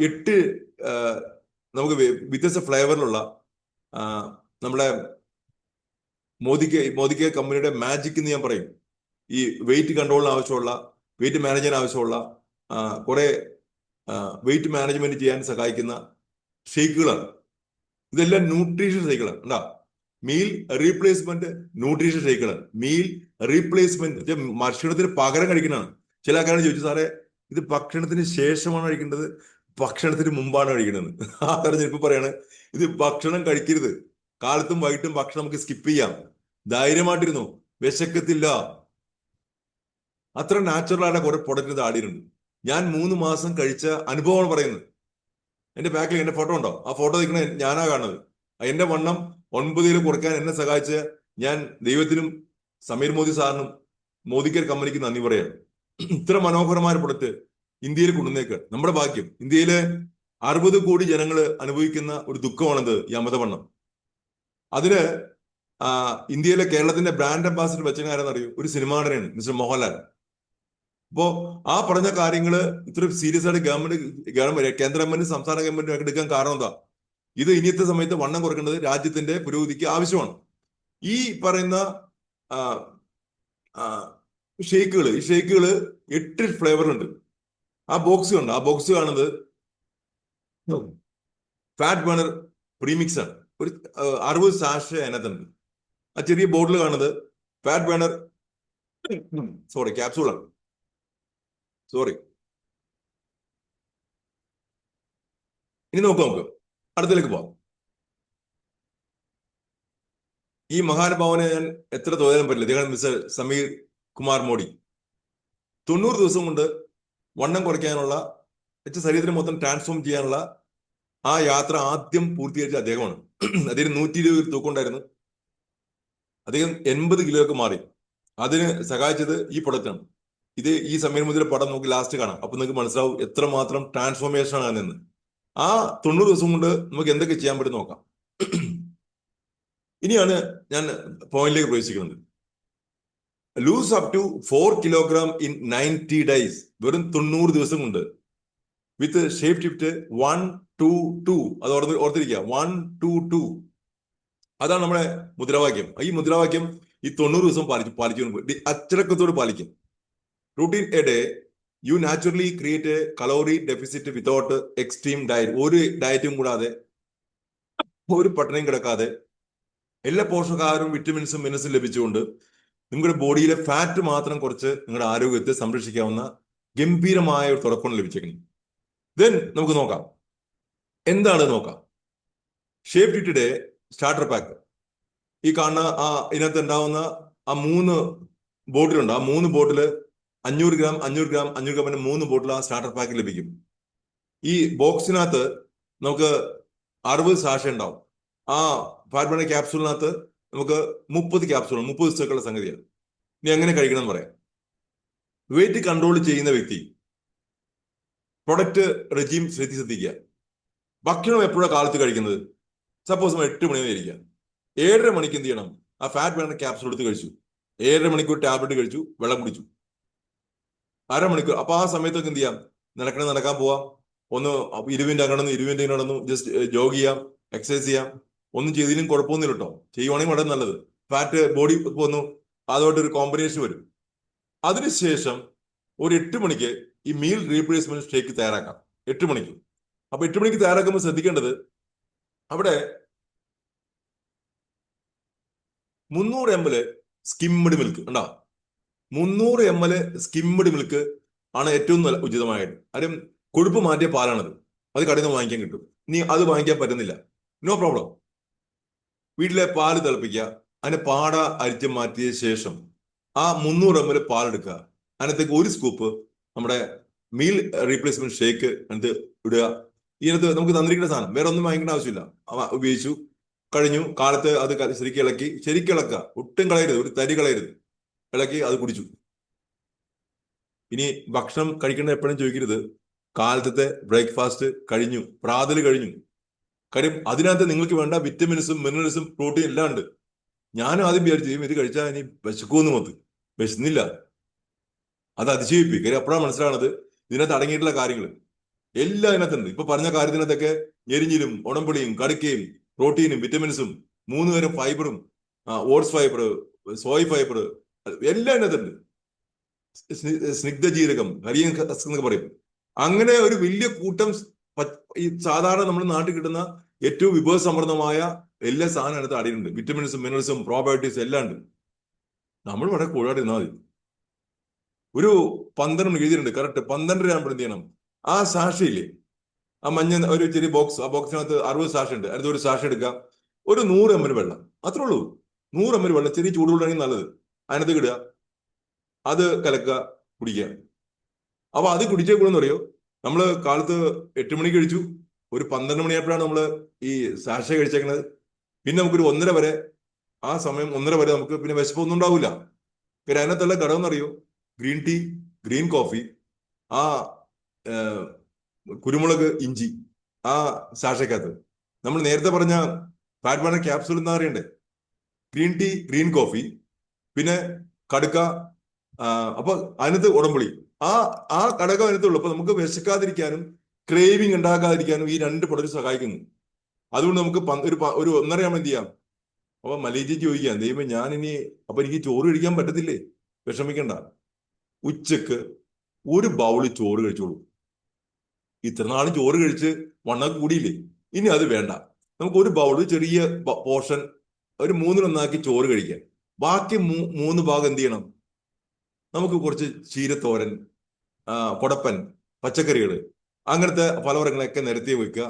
8 നമുക്ക് വ്യത്യസ്ത ഫ്ലേവറിലുള്ള നമ്മുടെ മോദി കെയർ കമ്പനിയുടെ മാജിക് എന്ന് ഞാൻ പറയും. ഈ വെയിറ്റ് കൺട്രോളിന് ആവശ്യമുള്ള, വെയിറ്റ് മാനേജിന് ആവശ്യമുള്ള കുറെ വെയിറ്റ് മാനേജ്മെന്റ് ചെയ്യാൻ സഹായിക്കുന്ന ഷേക്കുകളാണ്. ഇതെല്ലാം ന്യൂട്രീഷൻ ഷേക്കുകളാണ്. ഉണ്ടാ, മീൽ റീപ്ലേസ്മെന്റ് ന്യൂട്രീഷൻ ഷേക്കുകളാണ്. മീൽ റീപ്ലേസ്മെന്റ് ഭക്ഷണത്തിന് പകരം കഴിക്കുന്നതാണ്. ചില ആൾക്കാരാണ് ചോദിച്ചു, സാറേ ഇത് ഭക്ഷണത്തിന് ശേഷമാണ് കഴിക്കേണ്ടത്, ഭക്ഷണത്തിന് മുമ്പാണ് കഴിക്കുന്നത്? ആ കാര്യം ഇപ്പൊ പറയാണ്, ഇത് ഭക്ഷണം കഴിക്കരുത്. കാലത്തും വൈകിട്ടും ഭക്ഷണം നമുക്ക് സ്കിപ്പ് ചെയ്യാം. ധൈര്യമായിട്ടിരുന്നു, വിശക്കത്തില്ല. അത്ര നാച്ചുറൽ ആയിട്ട് കുറെ പ്രൊഡക്റ്റ് ആടിയിട്ടുണ്ട്. ഞാൻ 3 മാസം കഴിച്ച അനുഭവമാണ് പറയുന്നത്. എന്റെ ബാക്കിൽ എന്റെ ഫോട്ടോ ഉണ്ടോ? ആ ഫോട്ടോ നിൽക്കണ ഞാനാ കാണുന്നത്. എന്റെ വണ്ണം 9 കിലോ കുറയ്ക്കാൻ എന്നെ സഹായിച്ച ഞാൻ ദൈവത്തിനും സമീർ മോദി സാറിനും മോദി കെയർ കമ്പനിക്ക് നന്ദി പറയാം. ഇത്ര മനോഹരമായ പ്രൊഡക്റ്റ് ഇന്ത്യയിൽ കൊണ്ടുവന്നേക്ക് നമ്മുടെ ഭാഗ്യം. ഇന്ത്യയിലെ 60 കോടി ജനങ്ങൾ അനുഭവിക്കുന്ന ഒരു ദുഃഖമാണത്, ഈ അമിതവണ്ണം. അതിന് ഇന്ത്യയിലെ കേരളത്തിന്റെ ബ്രാൻഡ് അംബാസിഡർ വെച്ച ആരെന്നറിയോ? ഒരു സിനിമാ നടനാണ്, മിസ്റ്റർ മോഹൻലാൽ. അപ്പോ ആ പറഞ്ഞ കാര്യങ്ങള് ഇത്ര സീരിയസ് ആയിട്ട് ഗവൺമെന്റ് കേന്ദ്ര ഗവൺമെന്റ് സംസ്ഥാന ഗവൺമെന്റ് എടുക്കാൻ കാരണം എന്താ? ഇത് ഇനിയത്തെ സമയത്ത് വണ്ണം കുറയ്ക്കേണ്ടത് രാജ്യത്തിന്റെ പുരോഗതിക്ക് ആവശ്യമാണ്. ഈ പറയുന്ന ഷേക്കുകൾ, ഈ ഷേക്കുകൾ 8 ഫ്ലേവറിലുണ്ട്. ആ ബോക്സ് ഉണ്ട്. ആ ബോക്സ് കാണുന്നത് ഫാറ്റ് ബേണർ പ്രീമിക്സ് ആണ്. ഒരു 60 സാഷെ അതിനകത്തുണ്ട്. ആ ചെറിയ ബോട്ടിൽ കാണുന്നത് ഫാറ്റ് ബേണർ ക്യാപ്സൂളാണ്. ഇനി നമുക്ക് അടുത്തേക്ക് പോവാം. ഈ മഹാനുഭാവനെ ഞാൻ എത്ര തോന്നാൻ പറ്റില്ല. ഇദ്ദേഹം മിസ്റ്റർ സമീർ കുമാർ മോഡി 90 ദിവസം കൊണ്ട് വണ്ണം കുറയ്ക്കാനുള്ള ശരീരത്തിന് മൊത്തം ട്രാൻസ്ഫോം ചെയ്യാനുള്ള ആ യാത്ര ആദ്യം പൂർത്തീകരിച്ച അദ്ദേഹമാണ്. അദ്ദേഹം 120 തൂക്കം ഉണ്ടായിരുന്നു. അദ്ദേഹം 80 കിലോയൊക്കെ മാറി. അതിന് സഹായിച്ചത് ഈ പ്രൊഡക്റ്റാണ്. ഇത് ഈ സമയം മുതൽ പടം നോക്കി ലാസ്റ്റ് കാണാം. അപ്പൊ നിങ്ങൾക്ക് മനസ്സിലാവും എത്രമാത്രം ട്രാൻസ്ഫോർമേഷൻ ആണെന്ന്. ആ 90 ദിവസം കൊണ്ട് നമുക്ക് എന്തൊക്കെ ചെയ്യാൻ പറ്റും നോക്കാം. ഇനിയാണ് ഞാൻ പോയിന്റിലേക്ക് പ്രവേശിക്കുന്നത്. Lose up to 4 kilogram in 90 days. വെറും 90 ദിവസം കൊണ്ട്. With shape shift 1-2-2. അത് ഓർത്തിരിക്കുക, 1-2-2. അതാണ് നമ്മുടെ മുദ്രാവാക്യം. ഈ മുദ്രാവാക്യം ഈ 90 ദിവസം പാലിച്ചു അച്ചടക്കത്തോട് പാലിക്കും. Routine a day you naturally create a calorie deficit without extreme diet. ഒരു ഡയറ്റും കൂടാതെ, ഒരു പട്ടിണിയും കിടക്കാതെ, എല്ലാ പോഷകാഹാരവും വിറ്റമിൻസും മിനറൽസും ലഭിച്ചുകൊണ്ട് നിങ്ങളുടെ ബോഡിയിലെ ഫാറ്റ് മാത്രം കുറച്ച് നിങ്ങളുടെ ആരോഗ്യത്തെ സംരക്ഷിക്കാവുന്ന ഗംഭീരമായ ഒരു തുടക്കം ലഭിച്ചേക്കുന്നു. ദെൻ നമുക്ക് നോക്കാം എന്താണ് നോക്കാം. ഷേപ്പ് ഡിറ്റഡേ സ്റ്റാർട്ടർ പാക്ക്. ഈ കാണുന്ന ഇതിനകത്ത് ഉണ്ടാവുന്ന ആ 3 ബോട്ടിലുണ്ട്. ആ 3 ബോട്ടില് 500 ഗ്രാം 500 ഗ്രാം 500 ഗ്രാമിന്റെ 3 ബോട്ടിൽ ആ സ്റ്റാർട്ടർ പാക്ക് ലഭിക്കും. ഈ ബോക്സിനകത്ത് നമുക്ക് 60 സാഷ ഉണ്ടാവും. ആ ഫാറ്റ് ബേണർ ക്യാപ്സൂളിനകത്ത് നമുക്ക് 30 ക്യാപ്സൂൾ, 30 ദിവസത്തേക്കുള്ള സംഗതിയാണ്. ഇനി എങ്ങനെ കഴിക്കണം എന്ന് പറയാം. വെയിറ്റ് കൺട്രോൾ ചെയ്യുന്ന വ്യക്തി പ്രൊഡക്റ്റ് റെജീം ശ്രദ്ധിക്കുക. ഭക്ഷണം എപ്പോഴാണ് കാലത്ത് കഴിക്കുന്നത്? സപ്പോസ് 8 മണി വരെ ഇരിക്കുക. 7:30 മണിക്ക് എന്ത് ചെയ്യണം? ആ ഫാറ്റ് ബേണർ ക്യാപ്സൂൾ എടുത്ത് കഴിച്ചു. 7:30 മണിക്കൂർ ടാബ്ലറ്റ് കഴിച്ചു, വെള്ളം കുടിച്ചു. അരമണിക്കൂർ. അപ്പൊ ആ സമയത്തൊക്കെ എന്ത് ചെയ്യാം? നടക്കാൻ പോവാം. ഒന്ന് 20 മിനിറ്റ് അങ്ങനെ 20 മിനിറ്റ് നടന്നു ജസ്റ്റ് ജോഗ് ചെയ്യാം, എക്സസൈസ് ചെയ്യാം. ഒന്നും ചെയ്തിലും കുഴപ്പമൊന്നുമില്ല കേട്ടോ. ചെയ്യുവാണെങ്കിൽ വളരെ നല്ലത്. ഫാറ്റ് ബോഡി വന്നു, അതുമായിട്ടൊരു കോമ്പിനേഷൻ വരും. അതിനുശേഷം ഒരു 8 മണിക്ക് ഈ മീൽ റീപ്ലേസ്മെന്റ് ഷേക്ക് തയ്യാറാക്കാം. 8 മണിക്ക്. അപ്പൊ 8 മണിക്ക് തയ്യാറാക്കുമ്പോൾ ശ്രദ്ധിക്കേണ്ടത്, അവിടെ 300 ml സ്കിംഡ് മിൽക്ക് ഉണ്ടാവും. 300 ml സ്കിംഡ് മിൽക്ക് ആണ് ഏറ്റവും നല്ല ഉചിതമായിട്ട്. കാര്യം കൊഴുപ്പ് മാറ്റിയ പാലാണത്. അത് കടയിൽ നിന്ന് വാങ്ങിക്കാൻ കിട്ടും. ഇനി അത് വാങ്ങിക്കാൻ പറ്റുന്നില്ല, നോ പ്രോബ്ലം. വീട്ടിലെ പാല് തിളപ്പിക്കുക. അതിനെ പാട അരിച്ച് മാറ്റിയ ശേഷം ആ 300 ml പാലെടുക്കുക. അതിനകത്തേക്ക് 1 സ്കൂപ്പ് നമ്മുടെ മീൽ റീപ്ലേസ്മെന്റ് ഷേക്ക് അതിനകത്ത് ഇടുക. ഇതിനകത്ത് നമുക്ക് തന്നിരിക്കുന്ന സാധനം വേറെ ഒന്നും വാങ്ങിക്കേണ്ട ആവശ്യമില്ല. ഉപയോഗിച്ചു കഴിഞ്ഞു. കാലത്ത് അത് ശരിക്കും ഇളക്കുക. ഒട്ടും കളയരുത്, ഒരു തരി കളയരുത്. ഇളക്കി അത് കുടിച്ചു. ഇനി ഭക്ഷണം കഴിക്കേണ്ട എപ്പോഴും ചോദിക്കരുത്. കാലത്തെ ബ്രേക്ക്ഫാസ്റ്റ് കഴിഞ്ഞു, പ്രാതല് കഴിഞ്ഞു. കാര്യം അതിനകത്ത് നിങ്ങൾക്ക് വേണ്ട വിറ്റമിൻസും മിനറൽസും പ്രോട്ടീൻ എല്ലാം ഉണ്ട്. ഞാനും ആദ്യം വിചാരിച്ചു ഇത് കഴിച്ചാൽ ഇനി വിശക്കുമെന്ന് മൊത്ത്. വിശന്നില്ല. അത് അതിശയിപ്പി. കാര്യം അപ്പോഴാണ് മനസ്സിലാണത് ഇതിനകത്ത് അടങ്ങിയിട്ടുള്ള കാര്യങ്ങൾ എല്ലാം ഇതിനകത്തുണ്ട്. ഇപ്പൊ പറഞ്ഞ കാര്യത്തിനകത്തൊക്കെ ഞെരിഞ്ഞിലും ഉടമ്പുളിയും കടുക്കയും പ്രോട്ടീനും വിറ്റമിൻസും 3 തരം ഫൈബറും, ഓട്സ് ഫൈബർ, സോയ് ഫൈബർ എല്ലാം ഇതിനകത്തുണ്ട്. സ്നിഗ്ധജീരകം, ഹരിയൻ എന്നൊക്കെ പറയും. അങ്ങനെ ഒരു വലിയ കൂട്ടം ഈ സാധാരണ നമ്മുടെ നാട്ടിൽ കിട്ടുന്ന ഏറ്റവും വിഭവസമൃദ്ധമായ എല്ലാ സാധനം അതിനകത്ത് അടിയുണ്ട്. വിറ്റമിൻസും മിനറൽസും പ്രോബയോട്ടിക്സും എല്ലാം ഉണ്ട്. നമ്മൾ വളരെ കൂടാതെ ഇരുന്നാൽ മതി. ഒരു 12 മണി എഴുതിയിട്ടുണ്ട്, കറക്റ്റ് 12:30 ആകുമ്പോൾ എന്ത് ചെയ്യണം? ആ സാക്ഷയില്ലേ, ആ മഞ്ഞ ഒരു ചെറിയ ബോക്സ്, ആ ബോക്സിനകത്ത് 60 സാക്ഷ ഉണ്ട്. അതിനകത്ത് ഒരു സാക്ഷ എടുക്കുക. ഒരു 100 ml വെള്ളം, അത്രേ ഉള്ളൂ. 100 ml വെള്ളം, ചെറിയ ചൂടുവെള്ളമാണെങ്കിൽ നല്ലത്. അതിനകത്ത് ഇടുക, അത് കലക്കുക, കുടിക്കുക. അപ്പൊ അത് കുടിച്ചേ കൂടെന്ന് പറയോ, നമ്മള് കാലത്ത് 8 മണിക്ക് കഴിച്ചു, ഒരു 12 മണിയായപ്പോഴാണ് നമ്മൾ ഈ സാഷ കഴിച്ചേക്കുന്നത്. പിന്നെ നമുക്കൊരു 1:30 വരെ, ആ സമയം 1:30 വരെ നമുക്ക് പിന്നെ വിശപ്പൊന്നും ഉണ്ടാവില്ല. പിന്നെ അതിനകത്തുള്ള ഘടകം എന്നറിയോ? ഗ്രീൻ ടീ, ഗ്രീൻ കോഫി, ആ കുരുമുളക്, ഇഞ്ചി, ആ സാഷയ്ക്കകത്ത്. നമ്മൾ നേരത്തെ പറഞ്ഞ ഫാറ്റ് ബേണർ ക്യാപ്സൂൾ എന്താ അറിയണ്ടേ? ഗ്രീൻ ടീ, ഗ്രീൻ കോഫി, പിന്നെ കടുക്ക, അപ്പൊ അതിനകത്ത് ഉടമ്പുളി, ആ ഘടകം അതിനകത്തുള്ളൂ. അപ്പൊ നമുക്ക് വിശക്കാതിരിക്കാനും ക്രേവിങ് ഉണ്ടാക്കാതിരിക്കാനും ഈ 2 പ്രൊഡക്റ്റ് സഹായിക്കുന്നു. അതുകൊണ്ട് നമുക്ക് ഒരു 1:30 ആകുമ്പോൾ എന്ത് ചെയ്യാം? അപ്പൊ മലീജി ചോദിക്കാം, ദൈവം ഞാനിനി അപ്പൊ എനിക്ക് ചോറ് കഴിക്കാൻ പറ്റത്തില്ലേ? വിഷമിക്കണ്ട. ഉച്ചക്ക് ഒരു ബൗള് ചോറ് കഴിച്ചോളൂ. ഇത്ര നാളും ചോറ് കഴിച്ച് വണ്ണം കൂടിയില്ലേ? ഇനി അത് വേണ്ട. നമുക്ക് ഒരു ബൗള് ചെറിയ പോർഷൻ, ഒരു 3-1 ചോറ് കഴിക്കാം. ബാക്കി 3 ഭാഗം എന്ത് ചെയ്യണം? നമുക്ക് കുറച്ച് ചീരത്തോരൻ, കൊടപ്പൻ, പച്ചക്കറികൾ, അങ്ങനത്തെ പലവരങ്ങളൊക്കെ നിരത്തി വെക്കുക.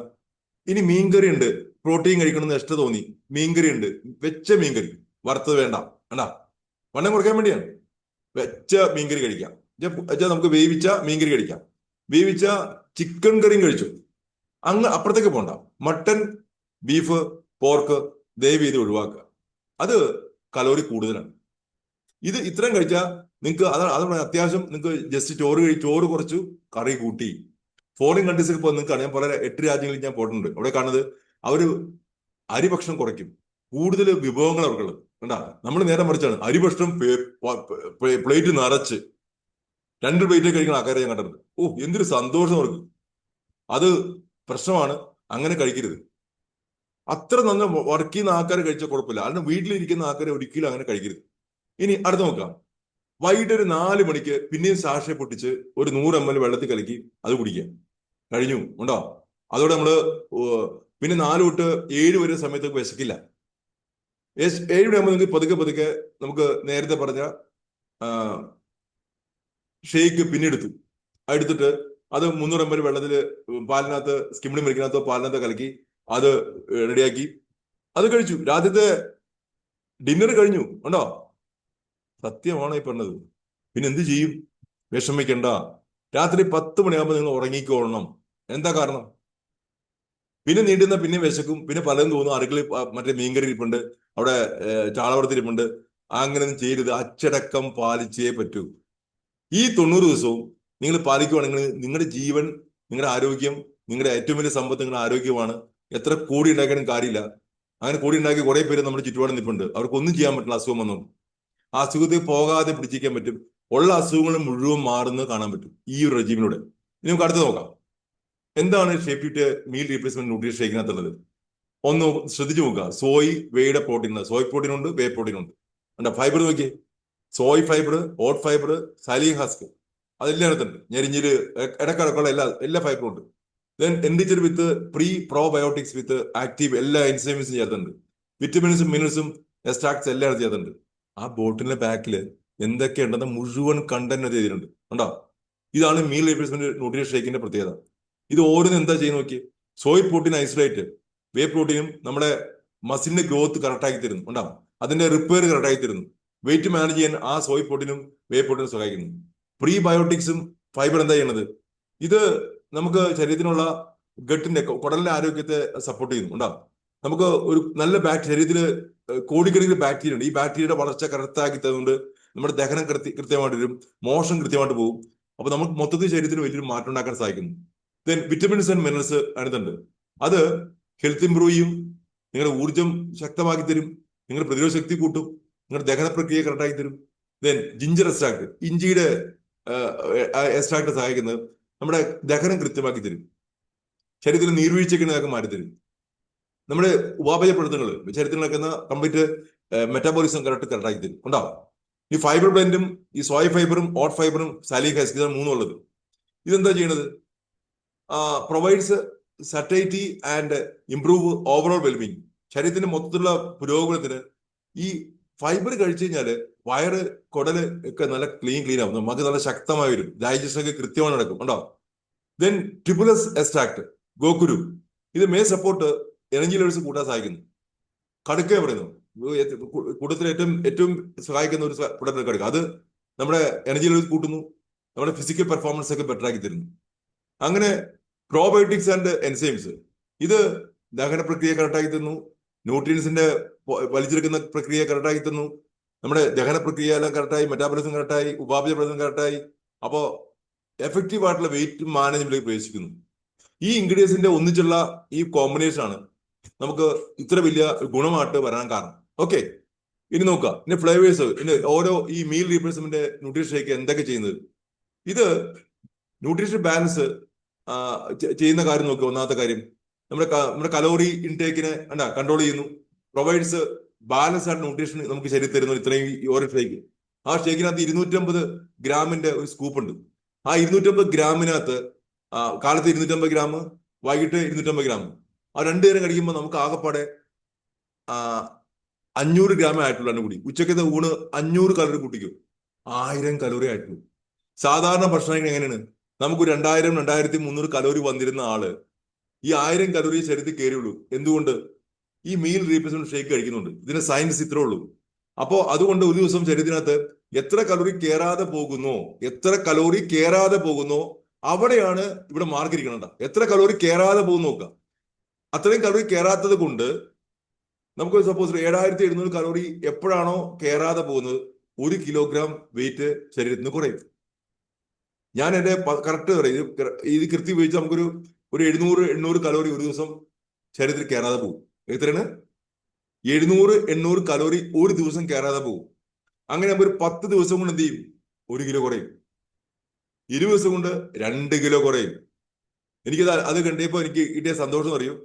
ഇനി മീൻകറി ഉണ്ട്, പ്രോട്ടീൻ കഴിക്കണമെന്ന് ഇഷ്ടം തോന്നി, മീൻകറി ഉണ്ട്, വെച്ച മീൻകറി, വറുത്തത് വേണ്ട. വേണ്ട, വണ്ണം കുറയ്ക്കാൻ വേണ്ടിയാണ്. വെച്ച മീൻകറി കഴിക്കാം. നമുക്ക് വേവിച്ച മീൻകറി കഴിക്കാം. വേവിച്ച ചിക്കൻ കറിയും കഴിച്ചു. അപ്പുറത്തേക്ക് പോണ്ട. മട്ടൻ, ബീഫ്, പോർക്ക് ദയവ് ചെയ്ത് ഒഴിവാക്കുക. അത് കലോറി കൂടുതലാണ്. ഇത് ഇത്രയും കഴിച്ചാൽ നിങ്ങൾക്ക് അതാണ് അത്യാവശ്യം നിങ്ങൾക്ക് ജസ്റ്റ് ചോറ് കുറച്ചു കറി കൂട്ടി. ഫോറിൻ കൺട്രീസിൽ ഇപ്പോൾ നിങ്ങൾക്ക് ഞാൻ പല 8 രാജ്യങ്ങളിൽ ഞാൻ പോയിട്ടുണ്ട്. അവിടെ കാണുന്നത് അവര് അരിഭക്ഷണം കുറയ്ക്കും, കൂടുതൽ വിഭവങ്ങൾ അവർക്കുള്ളത് കണ്ടാ. നമ്മൾ നേരെ മറിച്ചാണ്, അരിഭക്ഷണം പ്ലേറ്റ് നിറച്ച് 2 പ്ലേറ്റ് കഴിക്കുന്ന ആൾക്കാരെ ഞാൻ കണ്ടിട്ടുണ്ട്. ഓ, എന്തൊരു സന്തോഷം അവർക്ക്. അത് പ്രശ്നമാണ്, അങ്ങനെ കഴിക്കരുത്. അത്ര നന്ന വർക്ക് ചെയ്യുന്ന ആൾക്കാർ കഴിച്ചാൽ കുഴപ്പമില്ല, അല്ലെങ്കിൽ വീട്ടിലിരിക്കുന്ന ആൾക്കാരെ ഒരിക്കലും അങ്ങനെ കഴിക്കരുത്. ഇനി അടുത്ത് നോക്കാം. വൈകിട്ട് ഒരു 4 മണിക്ക് പിന്നെയും സാഷെ പൊട്ടിച്ച് ഒരു 100 ml വെള്ളത്തിൽ കലക്കി അത് കുടിക്കാം. കഴിഞ്ഞു ഉണ്ടോ? അതോടെ നമ്മള് പിന്നെ 4 തൊട്ട് 7 വരെ സമയത്ത് വിശക്കില്ല. 7 മണിയാകുമ്പോൾ നിങ്ങൾക്ക് പതുക്കെ പതുക്കെ നമുക്ക് നേരത്തെ പറഞ്ഞ ഷേക്ക് പിന്നെ എടുത്തിട്ട് അത് 300 ml വെള്ളത്തിൽ പാലിനകത്ത് സ്കിമ്മിണി മിൽക്കിനകത്തോ പാലിനകത്തോ കലക്കി അത് റെഡിയാക്കി അത് കഴിച്ചു. രാത്രിത്തെ ഡിന്നർ കഴിഞ്ഞു ഉണ്ടോ? സത്യമാണോ ഈ പറഞ്ഞത്? പിന്നെ എന്ത് ചെയ്യും? വിഷമിക്കണ്ട. രാത്രി 10 മണിയാകുമ്പോൾ നിങ്ങൾ ഉറങ്ങിക്കോളണം. എന്താ കാരണം? പിന്നെ നീണ്ടുന്ന പിന്നെ വിശക്കും, പിന്നെ പലതും തോന്നും. അടുക്കളയിൽ മറ്റേ മീൻകറി ഇരിപ്പുണ്ട്, അവിടെ ചാളവറുത്തിരിപ്പുണ്ട്. അങ്ങനെയൊന്നും ചെയ്യരുത്. അച്ചടക്കം പാലിച്ചേ പറ്റൂ. ഈ 90 ദിവസവും നിങ്ങൾ പാലിക്കുവാണെങ്കിൽ നിങ്ങളുടെ ജീവൻ, നിങ്ങളുടെ ആരോഗ്യം, നിങ്ങളുടെ ഏറ്റവും വലിയ സമ്പത്ത് നിങ്ങളുടെ ആരോഗ്യമാണ്. എത്ര കോടി ഉണ്ടാക്കാനും കാര്യമില്ല. അങ്ങനെ കോടി ഉണ്ടാക്കി കുറെ പേര് നമ്മുടെ ചുറ്റുപാട് നിൽപ്പുണ്ട്, അവർക്കൊന്നും ചെയ്യാൻ പറ്റില്ല. അസുഖം വന്നു ആ അസുഖത്തിൽ പോകാതെ പിടിച്ചിരിക്കാൻ പറ്റും. ഉള്ള അസുഖങ്ങൾ മുഴുവൻ മാറുന്നത് കാണാൻ പറ്റും ഈ ഒരു റെജീമിലൂടെ. ഇനി നമുക്ക് അടുത്ത് നോക്കാം. എന്താണ് ഷേപ്പ് മീൽ റീപ്ലേസ്മെന്റ് ന്യൂട്രീഷൻ ഷേക്കിനകത്തുള്ളത്? ഒന്ന് ശ്രദ്ധിച്ചു നോക്കുക. സോയ് വേയുടെ പ്രോട്ടീൻ, സോയ് പ്രോട്ടീൻ ഉണ്ട്, വേ പ്രോട്ടീൻ ഉണ്ട്. ഫൈബർ നോക്കിയേ, സോയ് ഫൈബർ, ഓട്ട് ഫൈബർ, സാലിൻ ഹസ്ക്, അതെല്ലാം അടുത്തുണ്ട്. ഞെരിഞ്ഞില് ഇടക്കിടക്കുള്ള എല്ലാ ഫൈബറും ഉണ്ട്. ദെൻ എൻറിച്ചഡ് വിത്ത് പ്രോബയോട്ടിക്സ് വിത്ത് ആക്റ്റീവ് എല്ലാ എൻസൈംസും ചേർത്തുണ്ട്. വിറ്റമിൻസും മിനറൽസും എക്സ്ട്രാക്ട്സ് എല്ലാം ചേർത്തുണ്ട്. ആ ബോട്ടിലിന്റെ ബാക്കിൽ എന്തൊക്കെയുണ്ടെന്ന് മുഴുവൻ കണ്ടന്റ് ചെയ്തിട്ടുണ്ട് ഉണ്ടോ? ഇതാണ് മീൽ റീപ്ലേസ്മെന്റ് ന്യൂട്രീഷൻ ഷേക്കിന്റെ പ്രത്യേകത. ഇത് ഓരോന്നും എന്താ ചെയ്യുന്ന നോക്കി. സോയ് പ്രോട്ടീൻ ഐസൊലേറ്റ്, വേ പ്രോട്ടീനും നമ്മുടെ മസിലിന്റെ ഗ്രോത്ത് കറക്റ്റാക്കി തരുന്നു ഉണ്ടാവും, അതിന്റെ റിപ്പയർ കറക്റ്റാക്കി തരുന്നു. വെയിറ്റ് മാനേജ് ചെയ്യാൻ ആ സോയ് പ്രോട്ടീനും വേ പ്രോട്ടീനും സഹായിക്കുന്നു. പ്രീബയോട്ടിക്സും ഫൈബർ എന്താ ചെയ്യണത്? ഇത് നമുക്ക് ശരീരത്തിനുള്ള ഗട്ടിന്റെ കുടലിന്റെ ആരോഗ്യത്തെ സപ്പോർട്ട് ചെയ്യുന്നു ഉണ്ടാവും. നമുക്ക് ഒരു നല്ല ശരീരത്തിൽ കോടിക്കണക്കിന് ബാക്ടീരിയ ഉണ്ട്. ഈ ബാക്ടീരിയയുടെ വളർച്ച കറക്റ്റാക്കി തരുന്നുണ്ട്. നമ്മുടെ ദഹനം കൃത്യമായിട്ട് വരും, മോഷൻ കൃത്യമായിട്ട് പോകും. അപ്പൊ നമുക്ക് മൊത്തത്തിൽ ശരീരത്തിന് വലിയൊരു മാറ്റം ഉണ്ടാക്കാൻ സാധിക്കുന്നു. ദെൻ വിറ്റമിൻസ് ആൻഡ് മിനറൽസ് അടുത്തുണ്ട്. അത് ഹെൽത്ത് ഇംപ്രൂവ് ചെയ്യും, നിങ്ങളുടെ ഊർജ്ജം ശക്തമാക്കി തരും, നിങ്ങളുടെ പ്രതിരോധ ശക്തി കൂട്ടും, നിങ്ങളുടെ ദഹന പ്രക്രിയ കറക്റ്റാക്കി തരും. ദെൻ ജിഞ്ചർ എക്സ്ട്രാക്ട്, ഇഞ്ചിയുടെ എക്സ്ട്രാക്ട് സഹായിക്കുന്നത് നമ്മുടെ ദഹനം കൃത്യമാക്കി തരും, ശരീരത്തിൽ നീർവീഴ്ചയ്ക്ക് മാറ്റിത്തരും. നമ്മുടെ ഉപാപചയ പ്രവർത്തനങ്ങൾ ശരീരത്തിൽ നടക്കുന്ന കംപ്ലീറ്റ് മെറ്റാബോളിസം കറക്റ്റാക്കി തരും ഉണ്ടാവും. ഈ ഫൈബർ ബ്ലെൻഡും ഈ സോയ് ഫൈബറും ഓട്ട് ഫൈബറും സാലിക് ആസിഡ്, ഇതാണ് മൂന്നുള്ളത്. ഇതെന്താ ചെയ്യണത്? Provides satiety and improve overall wellbeing. ശരീരത്തിന്റെ മൊത്തത്തിലുള്ള പുരോഗമനത്തിന് ഈ ഫൈബർ കഴിച്ചു കഴിഞ്ഞാല് വയറ്, കുടല് ഒക്കെ നല്ല ക്ലീൻ ആവും, നമുക്ക് നല്ല ശക്തമായി വരും, ഡൈജഷൻ ഒക്കെ കൃത്യമായി നടക്കും ഉണ്ടാവും. ദെൻ ട്രിബുലസ് എക്സ്ട്രാക്ട്, ഗോകുരു, ഇത് മേ സപ്പോർട്ട് എനർജി ലെവൽസ് കൂട്ടാൻ സഹായിക്കുന്നു. കടുക്ക പറയുന്നു കൂട്ടത്തിൽ ഏറ്റവും സഹായിക്കുന്ന ഒരു പ്രൊഡക്റ്റ് കടുക്ക. അത് നമ്മുടെ എനർജി ലെവൽസ് കൂട്ടുന്നു, നമ്മുടെ ഫിസിക്കൽ പെർഫോമൻസ് ഒക്കെ ബെറ്റർ ആക്കി തരുന്നു. അങ്ങനെ പ്രോബയോട്ടിക്സ് ആൻഡ് എൻസൈംസ്, ഇത് ദഹന പ്രക്രിയ കറക്റ്റാക്കി തരുന്നു, ന്യൂട്രിയൻസിന്റെ വലിച്ചെടുക്കുന്ന പ്രക്രിയ കറക്റ്റാക്കി തരുന്നു, നമ്മുടെ ദഹന പ്രക്രിയ എല്ലാം കറക്റ്റായി, മെറ്റാബോളിസം കറക്റ്റായി, ഉപാപചയ പ്രവർത്തനം കറക്റ്റായി. അപ്പോ എഫക്റ്റീവ് ആയിട്ടുള്ള വെയിറ്റ് മാനേജ്മെന്റിലേക്ക് പ്രവേശിക്കുന്നു. ഈ ഇൻഗ്രീഡിയൻസിന്റെ ഒന്നിച്ചുള്ള ഈ കോമ്പിനേഷൻ ആണ് നമുക്ക് ഇത്ര വലിയ ഗുണമായിട്ട് വരാൻ കാരണം. ഓക്കെ, ഇനി നോക്കുക. ഇനി ഫ്ലേവേഴ്സ്, ഇനി ഓരോ ഈ മീൽ റീപ്ലേസ്മെന്റ് ന്യൂട്രീഷൻ ഷേക്ക് എന്തൊക്കെ ചെയ്യുന്നത്? ഇത് ന്യൂട്രീഷൻ ബാലൻസ് ചെയ്യുന്ന കാര്യം നോക്കുക. ഒന്നാമത്തെ കാര്യം, നമ്മുടെ കലോറി ഇൻടേക്കിനെ കൺട്രോൾ ചെയ്യുന്നു. പ്രൊവൈഡ്സ് ബാലൻസ് ആൻഡ് ന്യൂട്രീഷൻ നമുക്ക് ശരീരത്തിൽ തരുന്നു ഇത്രയും ഈ ഓരോ ഷേക്ക്. ആ ഷേക്കിനകത്ത് 250 ഗ്രാമിന്റെ ഒരു സ്കൂപ്പ് ഉണ്ട്. ആ 250 ഗ്രാമിനകത്ത് കാലത്ത് 250 ഗ്രാം, വൈകിട്ട് 250 ഗ്രാം, ആ 2 നേരം കഴിക്കുമ്പോൾ നമുക്ക് ആകെപ്പാടെ 500 ഗ്രാമേ ആയിട്ടുള്ളൂ. കൂടി ഉച്ചക്കത്തെ ഊണ് 500 കലോറി കൂട്ടിക്കും, 1000 കലോറി ആയിട്ടുള്ളൂ. സാധാരണ ഭക്ഷണം എങ്ങനെയാണ്? നമുക്ക് 2000-2300 കലോറി വന്നിരുന്ന ആള് ഈ 1000 കലോറി ശരീരത്തിൽ കയറിയുള്ളൂ. എന്തുകൊണ്ട്? ഈ മീൽ റീപ്ലേസ്മെന്റ് ഷേക്ക് കഴിക്കുന്നുണ്ട്. ഇതിന്റെ സയൻസ് ഇത്രേ ഉള്ളൂ. അപ്പോ അതുകൊണ്ട് ഒരു ദിവസം ശരീരത്തിനകത്ത് എത്ര കലോറി കയറാതെ പോകുന്നോ അവിടെയാണ് ഇവിടെ മാർക്ക് ഇരിക്കണണ്ട. എത്ര കലോറി കയറാതെ പോകും നോക്കുക. അത്രയും കലോറി കയറാത്തത് കൊണ്ട് നമുക്ക് സപ്പോസ് 7700 കലോറി എപ്പോഴാണോ കയറാതെ പോകുന്നത് 1 കിലോഗ്രാം വെയിറ്റ് ശരീരത്തിന് കുറയും. ഞാൻ എന്റെ കറക്റ്റ് പറയും, ഇത് കൃത്യം ഉപയോഗിച്ച് നമുക്കൊരു 700-800 കലോറി ഒരു ദിവസം ശരീരത്തിൽ കയറാതെ പോകും. എത്രയാണ്? 700-800 കലോറി ഒരു ദിവസം കയറാതെ പോകും. അങ്ങനെ ആകുമ്പോൾ ഒരു 10 ദിവസം കൊണ്ട് എന്ത് ചെയ്യും? 1 കിലോ കുറയും. 20 ദിവസം കൊണ്ട് 2 കിലോ കുറയും. എനിക്കത് അത് കണ്ടപ്പോൾ എനിക്ക് കിട്ടിയ സന്തോഷം എന്ന് പറയും.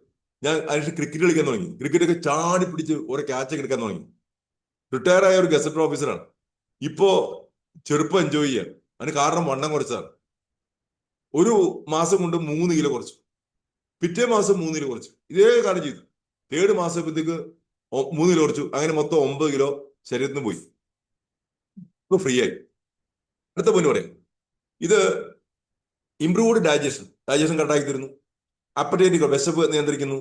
ഞാൻ അതിന് ക്രിക്കറ്റ് കളിക്കാൻ തുടങ്ങി. ക്രിക്കറ്റൊക്കെ ചാടി പിടിച്ച് ഓരോ ക്യാച്ചൊക്കെ എടുക്കാൻ തുടങ്ങി. റിട്ടയർ ആയ ഒരു ഗസറ്റ് ഓഫീസറാണ്. ഇപ്പോ ചെറുപ്പം എൻജോയ് ചെയ്യാൻ. അതിന് കാരണം വണ്ണം കുറച്ചാണ്. ഒരു മാസം കൊണ്ട് 3 കിലോ കുറച്ചു. പിറ്റേ മാസം 3 കിലോ കുറച്ചു. ഇതേ കാര്യം ചെയ്തു. 3rd മാസത്തേക്ക് 3 കിലോ കുറച്ചു. അങ്ങനെ മൊത്തം 9 കിലോ ശരീരത്തിന് പോയി. ഇപ്പൊ ഫ്രീ ആയി. അടുത്ത പോയിന്റ് പറയാം. ഇത് ഇംപ്രൂവ്ഡ് ഡൈജഷൻ കറക്റ്റാക്കി തരുന്നു. അപ്പറ്റൈറ്റ് വിശപ്പ് നിയന്ത്രിക്കുന്നു.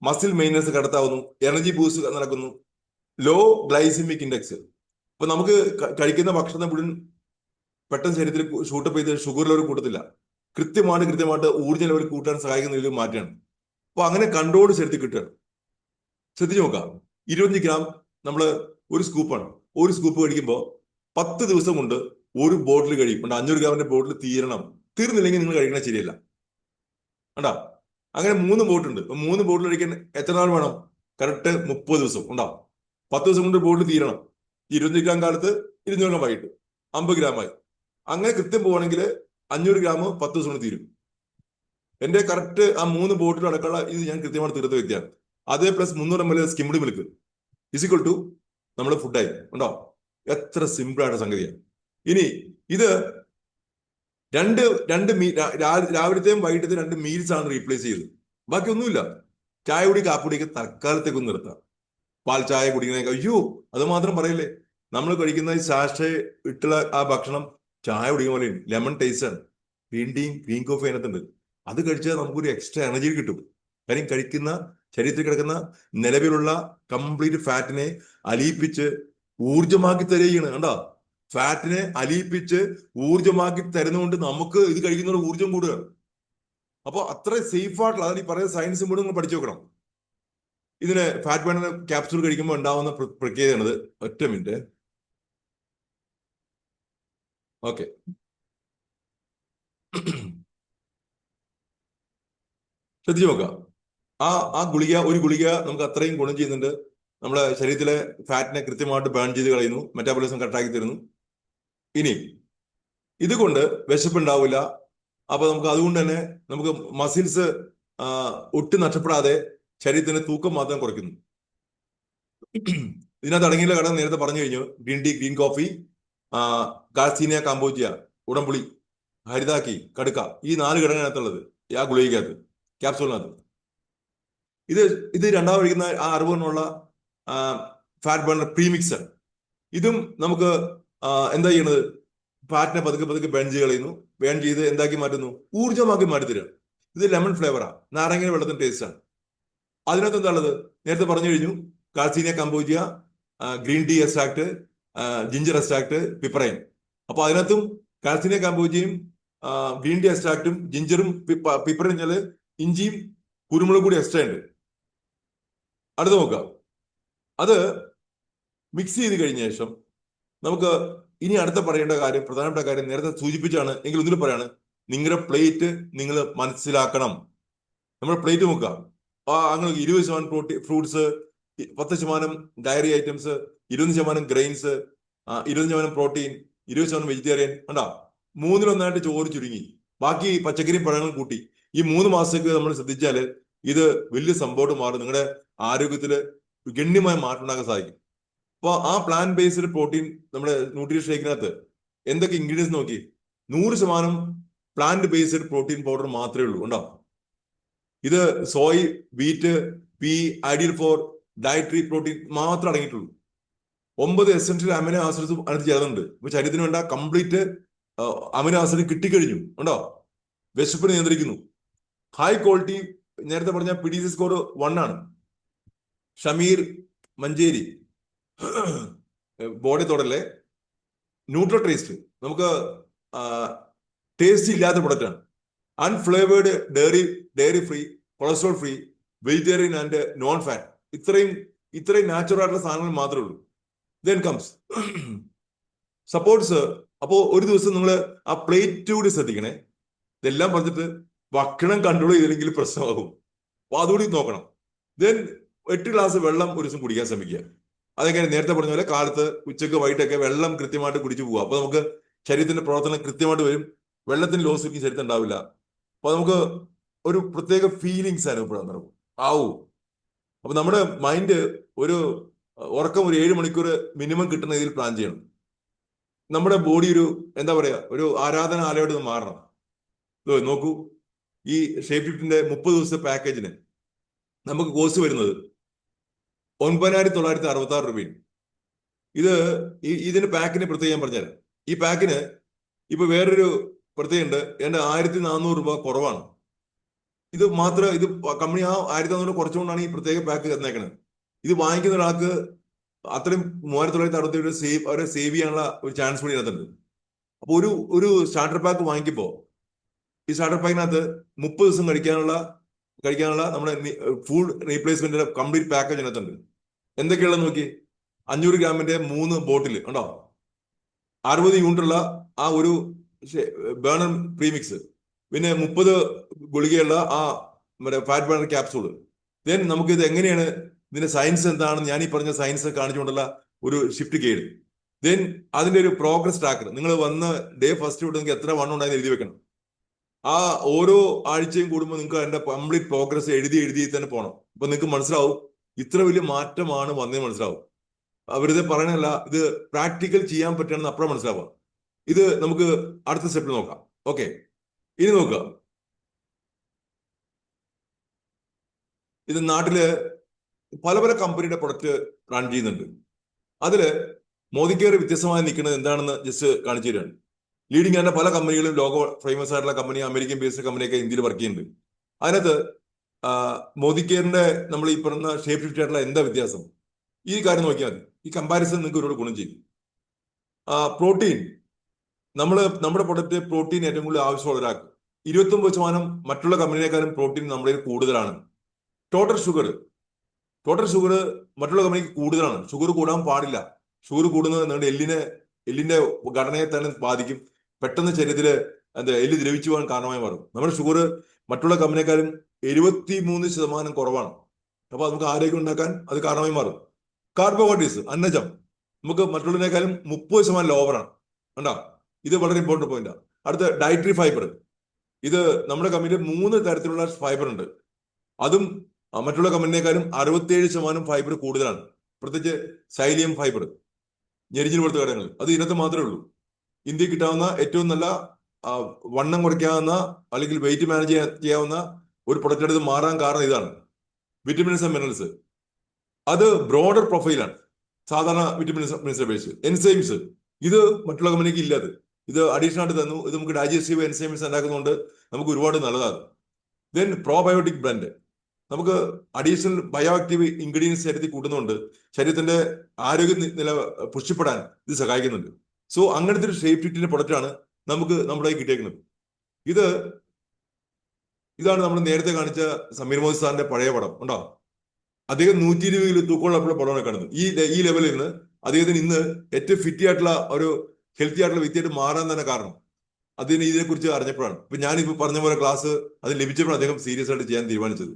മസിൽ മെയിൻ്റനൻസ് കടത്താവുന്നു. എനർജി ബൂസ്റ്റ് നടക്കുന്നു. Low glycemic index. ഇപ്പൊ നമുക്ക് കഴിക്കുന്ന ഭക്ഷണം മുഴുവൻ പെട്ടെന്ന് ശരീരത്തിൽ ഷൂട്ടപ്പ് ചെയ്ത് ഷുഗർ ലെവൽ കൂട്ടത്തില്ല. കൃത്യമായിട്ട് ഊർജ്ജ ലെവൽ കൂട്ടാൻ സഹായിക്കുന്ന ഒരു മാറ്റമാണ്. അപ്പൊ അങ്ങനെ കൺട്രോൾ ശരീരത്തിൽ കിട്ടുകയാണ്. ശ്രദ്ധിച്ചു നോക്കാം. 25 ഗ്രാം നമ്മൾ ഒരു സ്കൂപ്പാണ്. ഒരു സ്കൂപ്പ് കഴിക്കുമ്പോൾ 10 ദിവസം കൊണ്ട് ഒരു ബോട്ടിൽ കഴിയും. 500 ഗ്രാമിന്റെ ബോട്ടിൽ തീരണം. തീർന്നില്ലെങ്കിൽ നിങ്ങൾ കഴിക്കണത് ശരിയല്ല. കണ്ടാ? അങ്ങനെ 3 ബോട്ടുണ്ട്. 3 ബോട്ടിൽ കഴിക്കാൻ എത്ര നാൾ വേണം? കറക്റ്റ് 30 ദിവസം ഉണ്ടാവും. 10 ദിവസം കൊണ്ട് ബോട്ടിൽ തീരണം. 25 ഗ്രാം കാലത്ത് 200 ഗ്രാം വൈകിട്ട് 50 ഗ്രാമായി. അങ്ങനെ കൃത്യം പോവാണെങ്കിൽ 500 ഗ്രാം 10 ദിവസം കൊണ്ട് തീരും. എന്റെ കറക്റ്റ് ആ 3 ബോട്ടിൽ അടക്കമുള്ള ഇത് ഞാൻ കൃത്യമായിട്ട് തീർത്ത വ്യക്തിയാണ്. അതേ plus 300 ml skimmed milk is equal to നമ്മുടെ ഫുഡായി ഉണ്ടോ? എത്ര സിമ്പിൾ ആയിട്ട് സംഗതിയാണ്. ഇനി ഇത് രാവിലത്തെയും വൈകിട്ടത്തെയും 2 മീൽസ് ആണ് റീപ്ലേസ് ചെയ്തത്. ബാക്കി ഒന്നുമില്ല. ചായ കുടി കാപ്പുടിയൊക്കെ തൽക്കാലത്തേക്ക് നിർത്താം. പാൽ ചായ കുടിക്കണേ അയ്യോ അത് മാത്രം പറയല്ലേ. നമ്മൾ കഴിക്കുന്ന സാഷേ ഇട്ടുള്ള ആ ഭക്ഷണം ചായ കുടിക്കുന്ന പോലെ ലെമൺ ടേസ്റ്റ് ആണ്. ഗ്രീൻ കോഫി അതിനകത്തുണ്ട്. അത് കഴിച്ചാൽ നമുക്കൊരു എക്സ്ട്രാ എനർജി കിട്ടും. കാര്യം കഴിക്കുന്ന ശരീരത്തിൽ കിടക്കുന്ന നിലവിലുള്ള കംപ്ലീറ്റ് ഫാറ്റിനെ അലിയിപ്പിച്ച് ഊർജമാക്കി തരികയാണ്. കണ്ടോ? ഫാറ്റിനെ അലിയിപ്പിച്ച് ഊർജമാക്കി തരുന്നതുകൊണ്ട് നമുക്ക് ഇത് കഴിക്കുന്ന ഊർജം കൂടുക. അപ്പൊ അത്ര സേഫ് ആയിട്ടുള്ള അതാണ് ഈ പറയുന്ന സയൻസ് കൂടെ നിങ്ങൾ പഠിച്ചു നോക്കണം. ഇതിന് ഫാറ്റ് ബേണർ ക്യാപ്സൂൾ കഴിക്കുമ്പോൾ ഉണ്ടാവുന്ന പ്രക്രിയയാണിത്. ഒറ്റ മിനിറ്റ്. ഓക്കെ. ശ്രദ്ധിച്ചു നോക്കാം. ഒരു ഗുളിക നമുക്ക് അത്രയും ഗുണം ചെയ്യുന്നുണ്ട്. നമ്മുടെ ശരീരത്തിലെ ഫാറ്റിനെ കൃത്യമായിട്ട് ബേൺ ചെയ്ത് കളയുന്നു. മെറ്റാബോളിസം കറക്റ്റാക്കി തരുന്നു. ഇനി ഇതുകൊണ്ട് വിശപ്പുണ്ടാവില്ല. അപ്പൊ നമുക്ക് അതുകൊണ്ട് തന്നെ നമുക്ക് മസിൽസ് ഒട്ടും നഷ്ടപ്പെടാതെ ശരീരത്തിന്റെ തൂക്കം മാത്രം കുറയ്ക്കുന്നു. ഇതിനകത്ത് അടങ്ങിയുള്ള ഘടകം നേരത്തെ പറഞ്ഞു കഴിഞ്ഞു. Green tea, green coffee, garcinia cambogia, ഉടംപുളി, ഹരിതാക്കി, കടുക്ക, ഈ 4 ഘടകത്തിനകത്തുള്ളത് ആ ഗുളികക്കകത്ത് ക്യാപ്സൂളിനകത്ത്. ഇത് രണ്ടാമത് കഴിക്കുന്ന ആ 60 ഫാറ്റ് ബേണർ പ്രീമിക്സർ. ഇതും നമുക്ക് എന്താ ചെയ്യണത്? ഫാറ്റിനെ പതുക്കെ ബേൺ ചെയ്ത് കളയുന്നു. ബേൺ ചെയ്ത് എന്താക്കി മാറ്റുന്നു? ഊർജ്ജമാക്കി മാറ്റി തരിക. ഇത് ലെമൺ ഫ്ലേവറാ. നാരങ്ങ വെള്ളത്തിന് ടേസ്റ്റാണ്. അതിനകത്ത് എന്താ ഉള്ളത്? നേരത്തെ പറഞ്ഞു കഴിഞ്ഞു. Garcinia cambogia, green tea extract, ginger extract, piperine. അപ്പൊ അതിനകത്തും കാർസീനിയ കമ്പോജിയും ഗ്രീൻ ടീ എക്സ്ട്രാക്റ്റും ജിഞ്ചറും പിപ്പറൈൻ ഇഞ്ചിയും കുരുമുളക് കൂടി എക്സ്ട്രാ ഉണ്ട്. അടുത്ത് നോക്കാം. അത് മിക്സ് ചെയ്ത് കഴിഞ്ഞ ശേഷം നമുക്ക് ഇനി അടുത്ത പറയേണ്ട കാര്യം, പ്രധാനപ്പെട്ട കാര്യം നേരത്തെ സൂചിപ്പിച്ചാണ് എങ്കിൽ ഒന്നിനും പറയാണ്. നിങ്ങളുടെ പ്ലേറ്റ് നിങ്ങൾ മനസ്സിലാക്കണം. നമ്മുടെ പ്ലേറ്റ് നോക്കുക. അങ്ങനെ 20% protein fruits, 10% dairy items, 20% grains, 20% protein, 20% vegetarian. കണ്ടാ? 3-1 ചോറ് ചുരുങ്ങി. ബാക്കി പച്ചക്കറിയും പഴങ്ങളും കൂട്ടി. ഈ 3 മാസത്തേക്ക് നമ്മൾ ശ്രദ്ധിച്ചാൽ ഇത് വലിയ സംഭവം മാറും. നിങ്ങളുടെ ആരോഗ്യത്തിൽ ഗണ്യമായ മാറ്റം ഉണ്ടാക്കാൻ സാധിക്കും. അപ്പോൾ ആ പ്ലാൻ ബേസ്ഡ് പ്രോട്ടീൻ നമ്മുടെ ന്യൂട്രീഷൻ ഷേക്കിനകത്ത് എന്തൊക്കെ ഇൻഗ്രീഡിയൻസ് നോക്കി? 100% പ്ലാന്റ് ബേസ്ഡ് പ്രോട്ടീൻ പൗഡർ മാത്രമേ ഉള്ളൂ. ഉണ്ടോ? ഇത് soy, wheat, pea, ideal for dietary protein മാത്രം അടങ്ങിയിട്ടുള്ളൂ. 9 എസെൻഷ്യൽ അമിനോ ആസിഡ്സും അതിനകത്ത് ചേർന്നുണ്ട്. ഇപ്പൊ ശരീരത്തിന് വേണ്ട കംപ്ലീറ്റ് അമിനോ ആസിഡ് കിട്ടിക്കഴിഞ്ഞു. ഉണ്ടോ? വിശപ്പ് നിയന്ത്രിക്കുന്നു. High quality. നേരത്തെ പറഞ്ഞ PDC സ്കോർ 1 ആണ്. ഷമീർ മഞ്ചേരി ബോഡി തൊടല്ലേ. Neutral taste. നമുക്ക് ടേസ്റ്റ് ഇല്ലാത്ത പ്രൊഡക്റ്റാണ്. Unflavoured dairy free, cholesterol free, vegetarian and non fat. ഇത്രയും നാച്ചുറൽ ആയിട്ടുള്ള സാധനങ്ങൾ മാത്രമേ ഉള്ളൂ. Then comes supports. അപ്പോ ഒരു ദിവസം നിങ്ങൾ ആ പ്ലേറ്റ് കൂടി ശ്രദ്ധിക്കണേ. ഇതെല്ലാം പറഞ്ഞിട്ട് ഭക്ഷണം കൺട്രോൾ ചെയ്തില്ലെങ്കിൽ പ്രശ്നമാകും. അപ്പൊ അതുകൂടി നോക്കണം. ദെൻ 8 ഗ്ലാസ് വെള്ളം ഒരു ദിവസം കുടിക്കാൻ ശ്രമിക്കുക. അതെങ്ങനെ നേരത്തെ പറഞ്ഞ പോലെ കാലത്ത്, ഉച്ചക്ക്, വൈകിട്ടൊക്കെ വെള്ളം കൃത്യമായിട്ട് കുടിച്ചു പോവുക. അപ്പൊ നമുക്ക് ശരീരത്തിന്റെ പ്രവർത്തനം കൃത്യമായിട്ട് വരും. വെള്ളത്തിന് ലോസ് ഒരിക്കലും ശരീരത്തിൽ ഉണ്ടാവില്ല. അപ്പൊ നമുക്ക് ഒരു പ്രത്യേക ഫീലിങ്സ് അനുഭവപ്പെടാൻ തുടങ്ങും. അപ്പൊ നമ്മുടെ മൈൻഡ് ഒരു ഉറക്കം ഒരു 7 മണിക്കൂർ മിനിമം കിട്ടുന്ന രീതിയിൽ പ്ലാൻ ചെയ്യണം. നമ്മുടെ ബോഡി ഒരു എന്താ പറയാ, ഒരു ആരാധനാലയോട് മാറണം. നോക്കൂ, ഈ ഷേപ്പ് ഷിഫ്റ്റിന്റെ 30 ദിവസത്തെ പാക്കേജിന് നമുക്ക് കോസ്റ്റ് വരുന്നത് 9,966 രൂപയും. ഇതിന് പാക്കിന് പ്രത്യേകം പറഞ്ഞുതരാം. ഈ പാക്കിന് ഇപ്പൊ വേറൊരു പ്രത്യേകമുണ്ട്. എന്റെ 1,400 രൂപ കുറവാണ്. ഇത് കമ്പനി ആ 1,400 കുറച്ചുകൊണ്ടാണ് ഈ പ്രത്യേക പാക്ക് തന്നേക്കണത്. ഇത് വാങ്ങിക്കുന്ന ഒരാൾക്ക് അത്രയും 3,967 അവരെ സേവ് ചെയ്യാനുള്ള ഒരു ചാൻസ് കൂടി ഇതിനകത്തുണ്ട്. അപ്പൊ ഒരു സ്റ്റാർട്ടർ പാക്ക് വാങ്ങിക്കുമ്പോൾ ഈ സ്റ്റാർട്ടർ പാക്കിനകത്ത് 30 ദിവസം കഴിക്കാനുള്ള നമ്മുടെ ഫുഡ് റീപ്ലേസ്മെന്റിന്റെ കംപ്ലീറ്റ് പാക്കേജ് ഇതിനകത്തുണ്ട്. എന്തൊക്കെയുള്ളത് നോക്കി. 500 ഗ്രാമിന്റെ 3 ബോട്ടിൽ ഉണ്ടോ, 60 യൂണിറ്റുള്ള ആ ഒരു ബേണർ പ്രീമിക്സ്, പിന്നെ 30 ഗുളികയുള്ള ആ ഫാറ്റ് ബേണർ ക്യാപ്സൂള്. ദെൻ നമുക്കിത് എങ്ങനെയാണ്, ഇതിന്റെ സയൻസ് എന്താണെന്ന് ഞാൻ ഈ പറഞ്ഞ സയൻസ് കാണിച്ചുകൊണ്ടുള്ള ഒരു ഷിഫ്റ്റ് ഗൈഡ്. ദെൻ അതിന്റെ ഒരു പ്രോഗ്രസ് ട്രാക്കർ. നിങ്ങൾ വന്ന് ഡേ ഫസ്റ്റ് തൊട്ട് നിങ്ങൾക്ക് എത്ര വണ്ണം ഉണ്ടായെന്ന് എഴുതി വെക്കണം. ആ ഓരോ ആഴ്ചയും കൂടുമ്പോൾ നിങ്ങൾക്ക് അതിന്റെ കംപ്ലീറ്റ് പ്രോഗ്രസ് എഴുതി തന്നെ പോകണം. അപ്പൊ നിങ്ങൾക്ക് മനസ്സിലാവും ഇത്ര വലിയ മാറ്റമാണ് വന്നതെന്ന് മനസ്സിലാവും. വെറുതെ പറയണല്ല, ഇത് പ്രാക്ടിക്കൽ ചെയ്യാൻ പറ്റണമെന്ന് അപ്പുറം മനസ്സിലാവുക. ഇത് നമുക്ക് അടുത്ത സ്റ്റെപ്പിൽ നോക്കാം. ഓക്കെ, ഇനി നോക്കുക. ഇത് നാട്ടില് പല കമ്പനിയുടെ പ്രൊഡക്റ്റ് റൺ ചെയ്യുന്നുണ്ട്. അതില് മോദി കെയർ വ്യത്യസ്തമായി നിൽക്കുന്നത് എന്താണെന്ന് ജസ്റ്റ് കാണിച്ചു തരികയാണ്. ലീഡിംഗ് ആയിട്ട് പല കമ്പനികളും, ലോക ഫേമസ് ആയിട്ടുള്ള കമ്പനി, അമേരിക്കൻ ബേസ്ഡ് കമ്പനിയൊക്കെ ഇന്ത്യയിൽ വർക്ക് ചെയ്യുന്നുണ്ട്. അതിനകത്ത് മോദി കെയറിന്റെ നമ്മൾ ഈ പറഞ്ഞ ഷേപ്പ് ഷിഫ്റ്റ് ആയിട്ടുള്ള എന്താ വ്യത്യാസം, ഈ കാര്യം നോക്കിയാൽ മതി. ഈ കമ്പാരിസൺ നിങ്ങൾക്ക് ഒരുപാട് ഗുണം ചെയ്യും. പ്രോട്ടീൻ, നമ്മുടെ പ്രൊഡക്റ്റ് പ്രോട്ടീൻ ഏറ്റവും കൂടുതൽ ആവശ്യമുള്ള ഒരാൾക്ക് 29% മറ്റുള്ള കമ്പനിയേക്കാളും പ്രോട്ടീൻ നമ്മുടെ കൂടുതലാണ്. ടോട്ടൽ ഷുഗർ മറ്റുള്ള കമ്പനിക്ക് കൂടുതലാണ്. ഷുഗർ കൂടാൻ പാടില്ല. ഷുഗർ കൂടുന്നത് നിങ്ങളുടെ എല്ലിന്റെ ഘടനയെ തന്നെ ബാധിക്കും. പെട്ടെന്ന് ശരീരത്തില് എല്ല് ദ്രവിച്ചു പോകാൻ കാരണമായി മാറും. നമ്മുടെ ഷുഗർ മറ്റുള്ള കമ്പനിയെക്കാളും 73% കുറവാണ്. അപ്പൊ നമുക്ക് ആരോഗ്യം ഉണ്ടാക്കാൻ അത് കാരണമായി മാറും. കാർബോഹൈഡ്രേറ്റ്സ്, അന്നജം, നമുക്ക് മറ്റുള്ളതിനേക്കാളും 30% ലോവറാണ്. കണ്ടോ, ഇത് വളരെ ഇമ്പോർട്ടന്റ് പോയിന്റാണ്. അടുത്ത ഡയറ്ററി ഫൈബർ. ഇത് നമ്മുടെ കമ്പനിയിൽ 3 തരത്തിലുള്ള ഫൈബർ ഉണ്ട്. അതും മറ്റുള്ള കമ്പനിയേക്കാളും 67% ഫൈബർ കൂടുതലാണ്. പ്രത്യേകിച്ച് സൈലിയം ഫൈബർ, ഞെരിഞ്ഞിൽ പോലത്തെ ഘടകങ്ങൾ, അത് ഇതിനകത്ത് മാത്രമേ ഉള്ളൂ. ഇന്ത്യയിൽ കിട്ടാവുന്ന ഏറ്റവും നല്ല വണ്ണം കുറയ്ക്കാവുന്ന അല്ലെങ്കിൽ വെയിറ്റ് മാനേജ് ചെയ്യാവുന്ന ഒരു പ്രൊഡക്റ്റ് എടുത്ത് മാറാൻ കാരണം ഇതാണ്. വിറ്റമിൻസ് ആൻഡ് മിനറൽസ്, അത് ബ്രോഡർ പ്രൊഫൈലാണ്. സാധാരണ വിറ്റമിൻസ് മിനറൽസ് ബേസ്. എൻസൈംസ്, ഇത് മറ്റുള്ള കമ്പനിക്ക് ഇല്ലാതെ ഇത് അഡീഷണൽ ആയിട്ട് തന്നു. ഇത് നമുക്ക് ഡൈജസ്റ്റീവ് എൻസൈംസ് ഉണ്ടാക്കുന്നതുകൊണ്ട് നമുക്ക് ഒരുപാട് നല്ലതാണ്. ദെൻ പ്രോബയോട്ടിക് ബ്ലെൻഡ്, നമുക്ക് അഡീഷണൽ ബയോ ആക്റ്റീവ് ഇൻഗ്രീഡിയൻസ് ശരീരത്തിൽ കൂട്ടുന്നുണ്ട്. ശരീരത്തിന്റെ ആരോഗ്യ നില പുഷ്ടിപ്പെടാൻ ഇത് സഹായിക്കുന്നുണ്ട്. സോ അങ്ങനത്തെ ഒരു ഷേപ്പ് ഫിറ്റിന്റെ പ്രൊഡക്റ്റാണ് നമുക്ക് നമ്മുടെ കിട്ടിയേക്കുന്നത്. ഇതാണ് നമ്മൾ നേരത്തെ കാണിച്ച സമീർ മോദി സാറിന്റെ പഴയ പടം ഉണ്ടോ. അദ്ദേഹം 120 കിലോ തൂക്കമുള്ള പടമാണ് കാണുന്നത്. ഈ ലെവലിൽ നിന്ന് അദ്ദേഹത്തിന് ഇന്ന് ഏറ്റവും ഫിറ്റ് ആയിട്ടുള്ള ഒരു ഹെൽത്തി ആയിട്ടുള്ള വ്യക്തിയായിട്ട് മാറാൻ തന്നെ കാരണം അതിന് ഇതിനെക്കുറിച്ച് അറിഞ്ഞപ്പോഴാണ്. ഇപ്പൊ ഞാനിപ്പോ പറഞ്ഞ പോലെ ക്ലാസ് അത് ലഭിച്ചപ്പോൾ അദ്ദേഹം സീരിയസ് ആയിട്ട് ചെയ്യാൻ തീരുമാനിച്ചത്.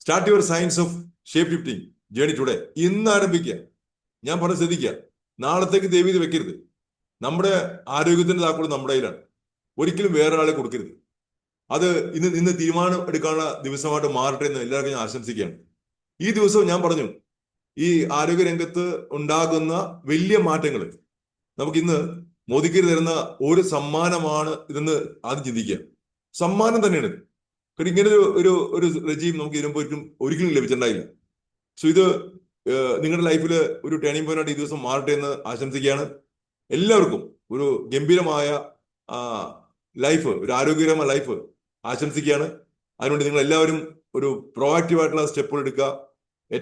Start your science of shape shifting journey today. ഇന്ന് ആരംഭിക്കുക. ഞാൻ പറഞ്ഞ ശ്രദ്ധിക്കുക, നാളത്തേക്ക് ദയവ് ചെയ്ത് വെക്കരുത്. നമ്മുടെ ആരോഗ്യത്തിന്റെ താക്കോൽ നമ്മുടെ കയ്യിലാണ്. ഒരിക്കലും വേറെ ആളെ കൊടുക്കരുത്. അത് ഇന്ന് തീരുമാനം എടുക്കാനുള്ള ദിവസമായിട്ട് മാറട്ടെ എന്ന് എല്ലാവർക്കും ഞാൻ ആശംസിക്കുകയാണ്. ഈ ദിവസം ഞാൻ പറഞ്ഞു, ഈ ആരോഗ്യരംഗത്ത് ഉണ്ടാകുന്ന വലിയ മാറ്റങ്ങൾ നമുക്കിന്ന് മോദിക്ക് തരുന്ന ഒരു സമ്മാനമാണ് ഇതെന്ന് ആദ്യം ചിന്തിക്കുക. സമ്മാനം തന്നെയാണ്. കാരണം ഇങ്ങനെ ഒരു റെജീം നമുക്ക് ഇതിനുമ്പോൾ ഒരിക്കലും ലഭിച്ചിട്ടുണ്ടായില്ല. സോ ഇത് നിങ്ങളുടെ ലൈഫിൽ ഒരു ടേണിംഗ് പോയിന്റ് ആയിട്ട് ഈ ദിവസം മാറട്ടെ എന്ന് ആശംസിക്കുകയാണ്. എല്ലാവർക്കും ഒരു ഗംഭീരമായ ലൈഫ്, ഒരു ആരോഗ്യകരമായ ലൈഫ് ആശംസിക്കുകയാണ്. അതിനുവേണ്ടി നിങ്ങൾ എല്ലാവരും ഒരു പ്രോആക്റ്റീവ് ആയിട്ടുള്ള സ്റ്റെപ്പുകൾ എടുക്കുക.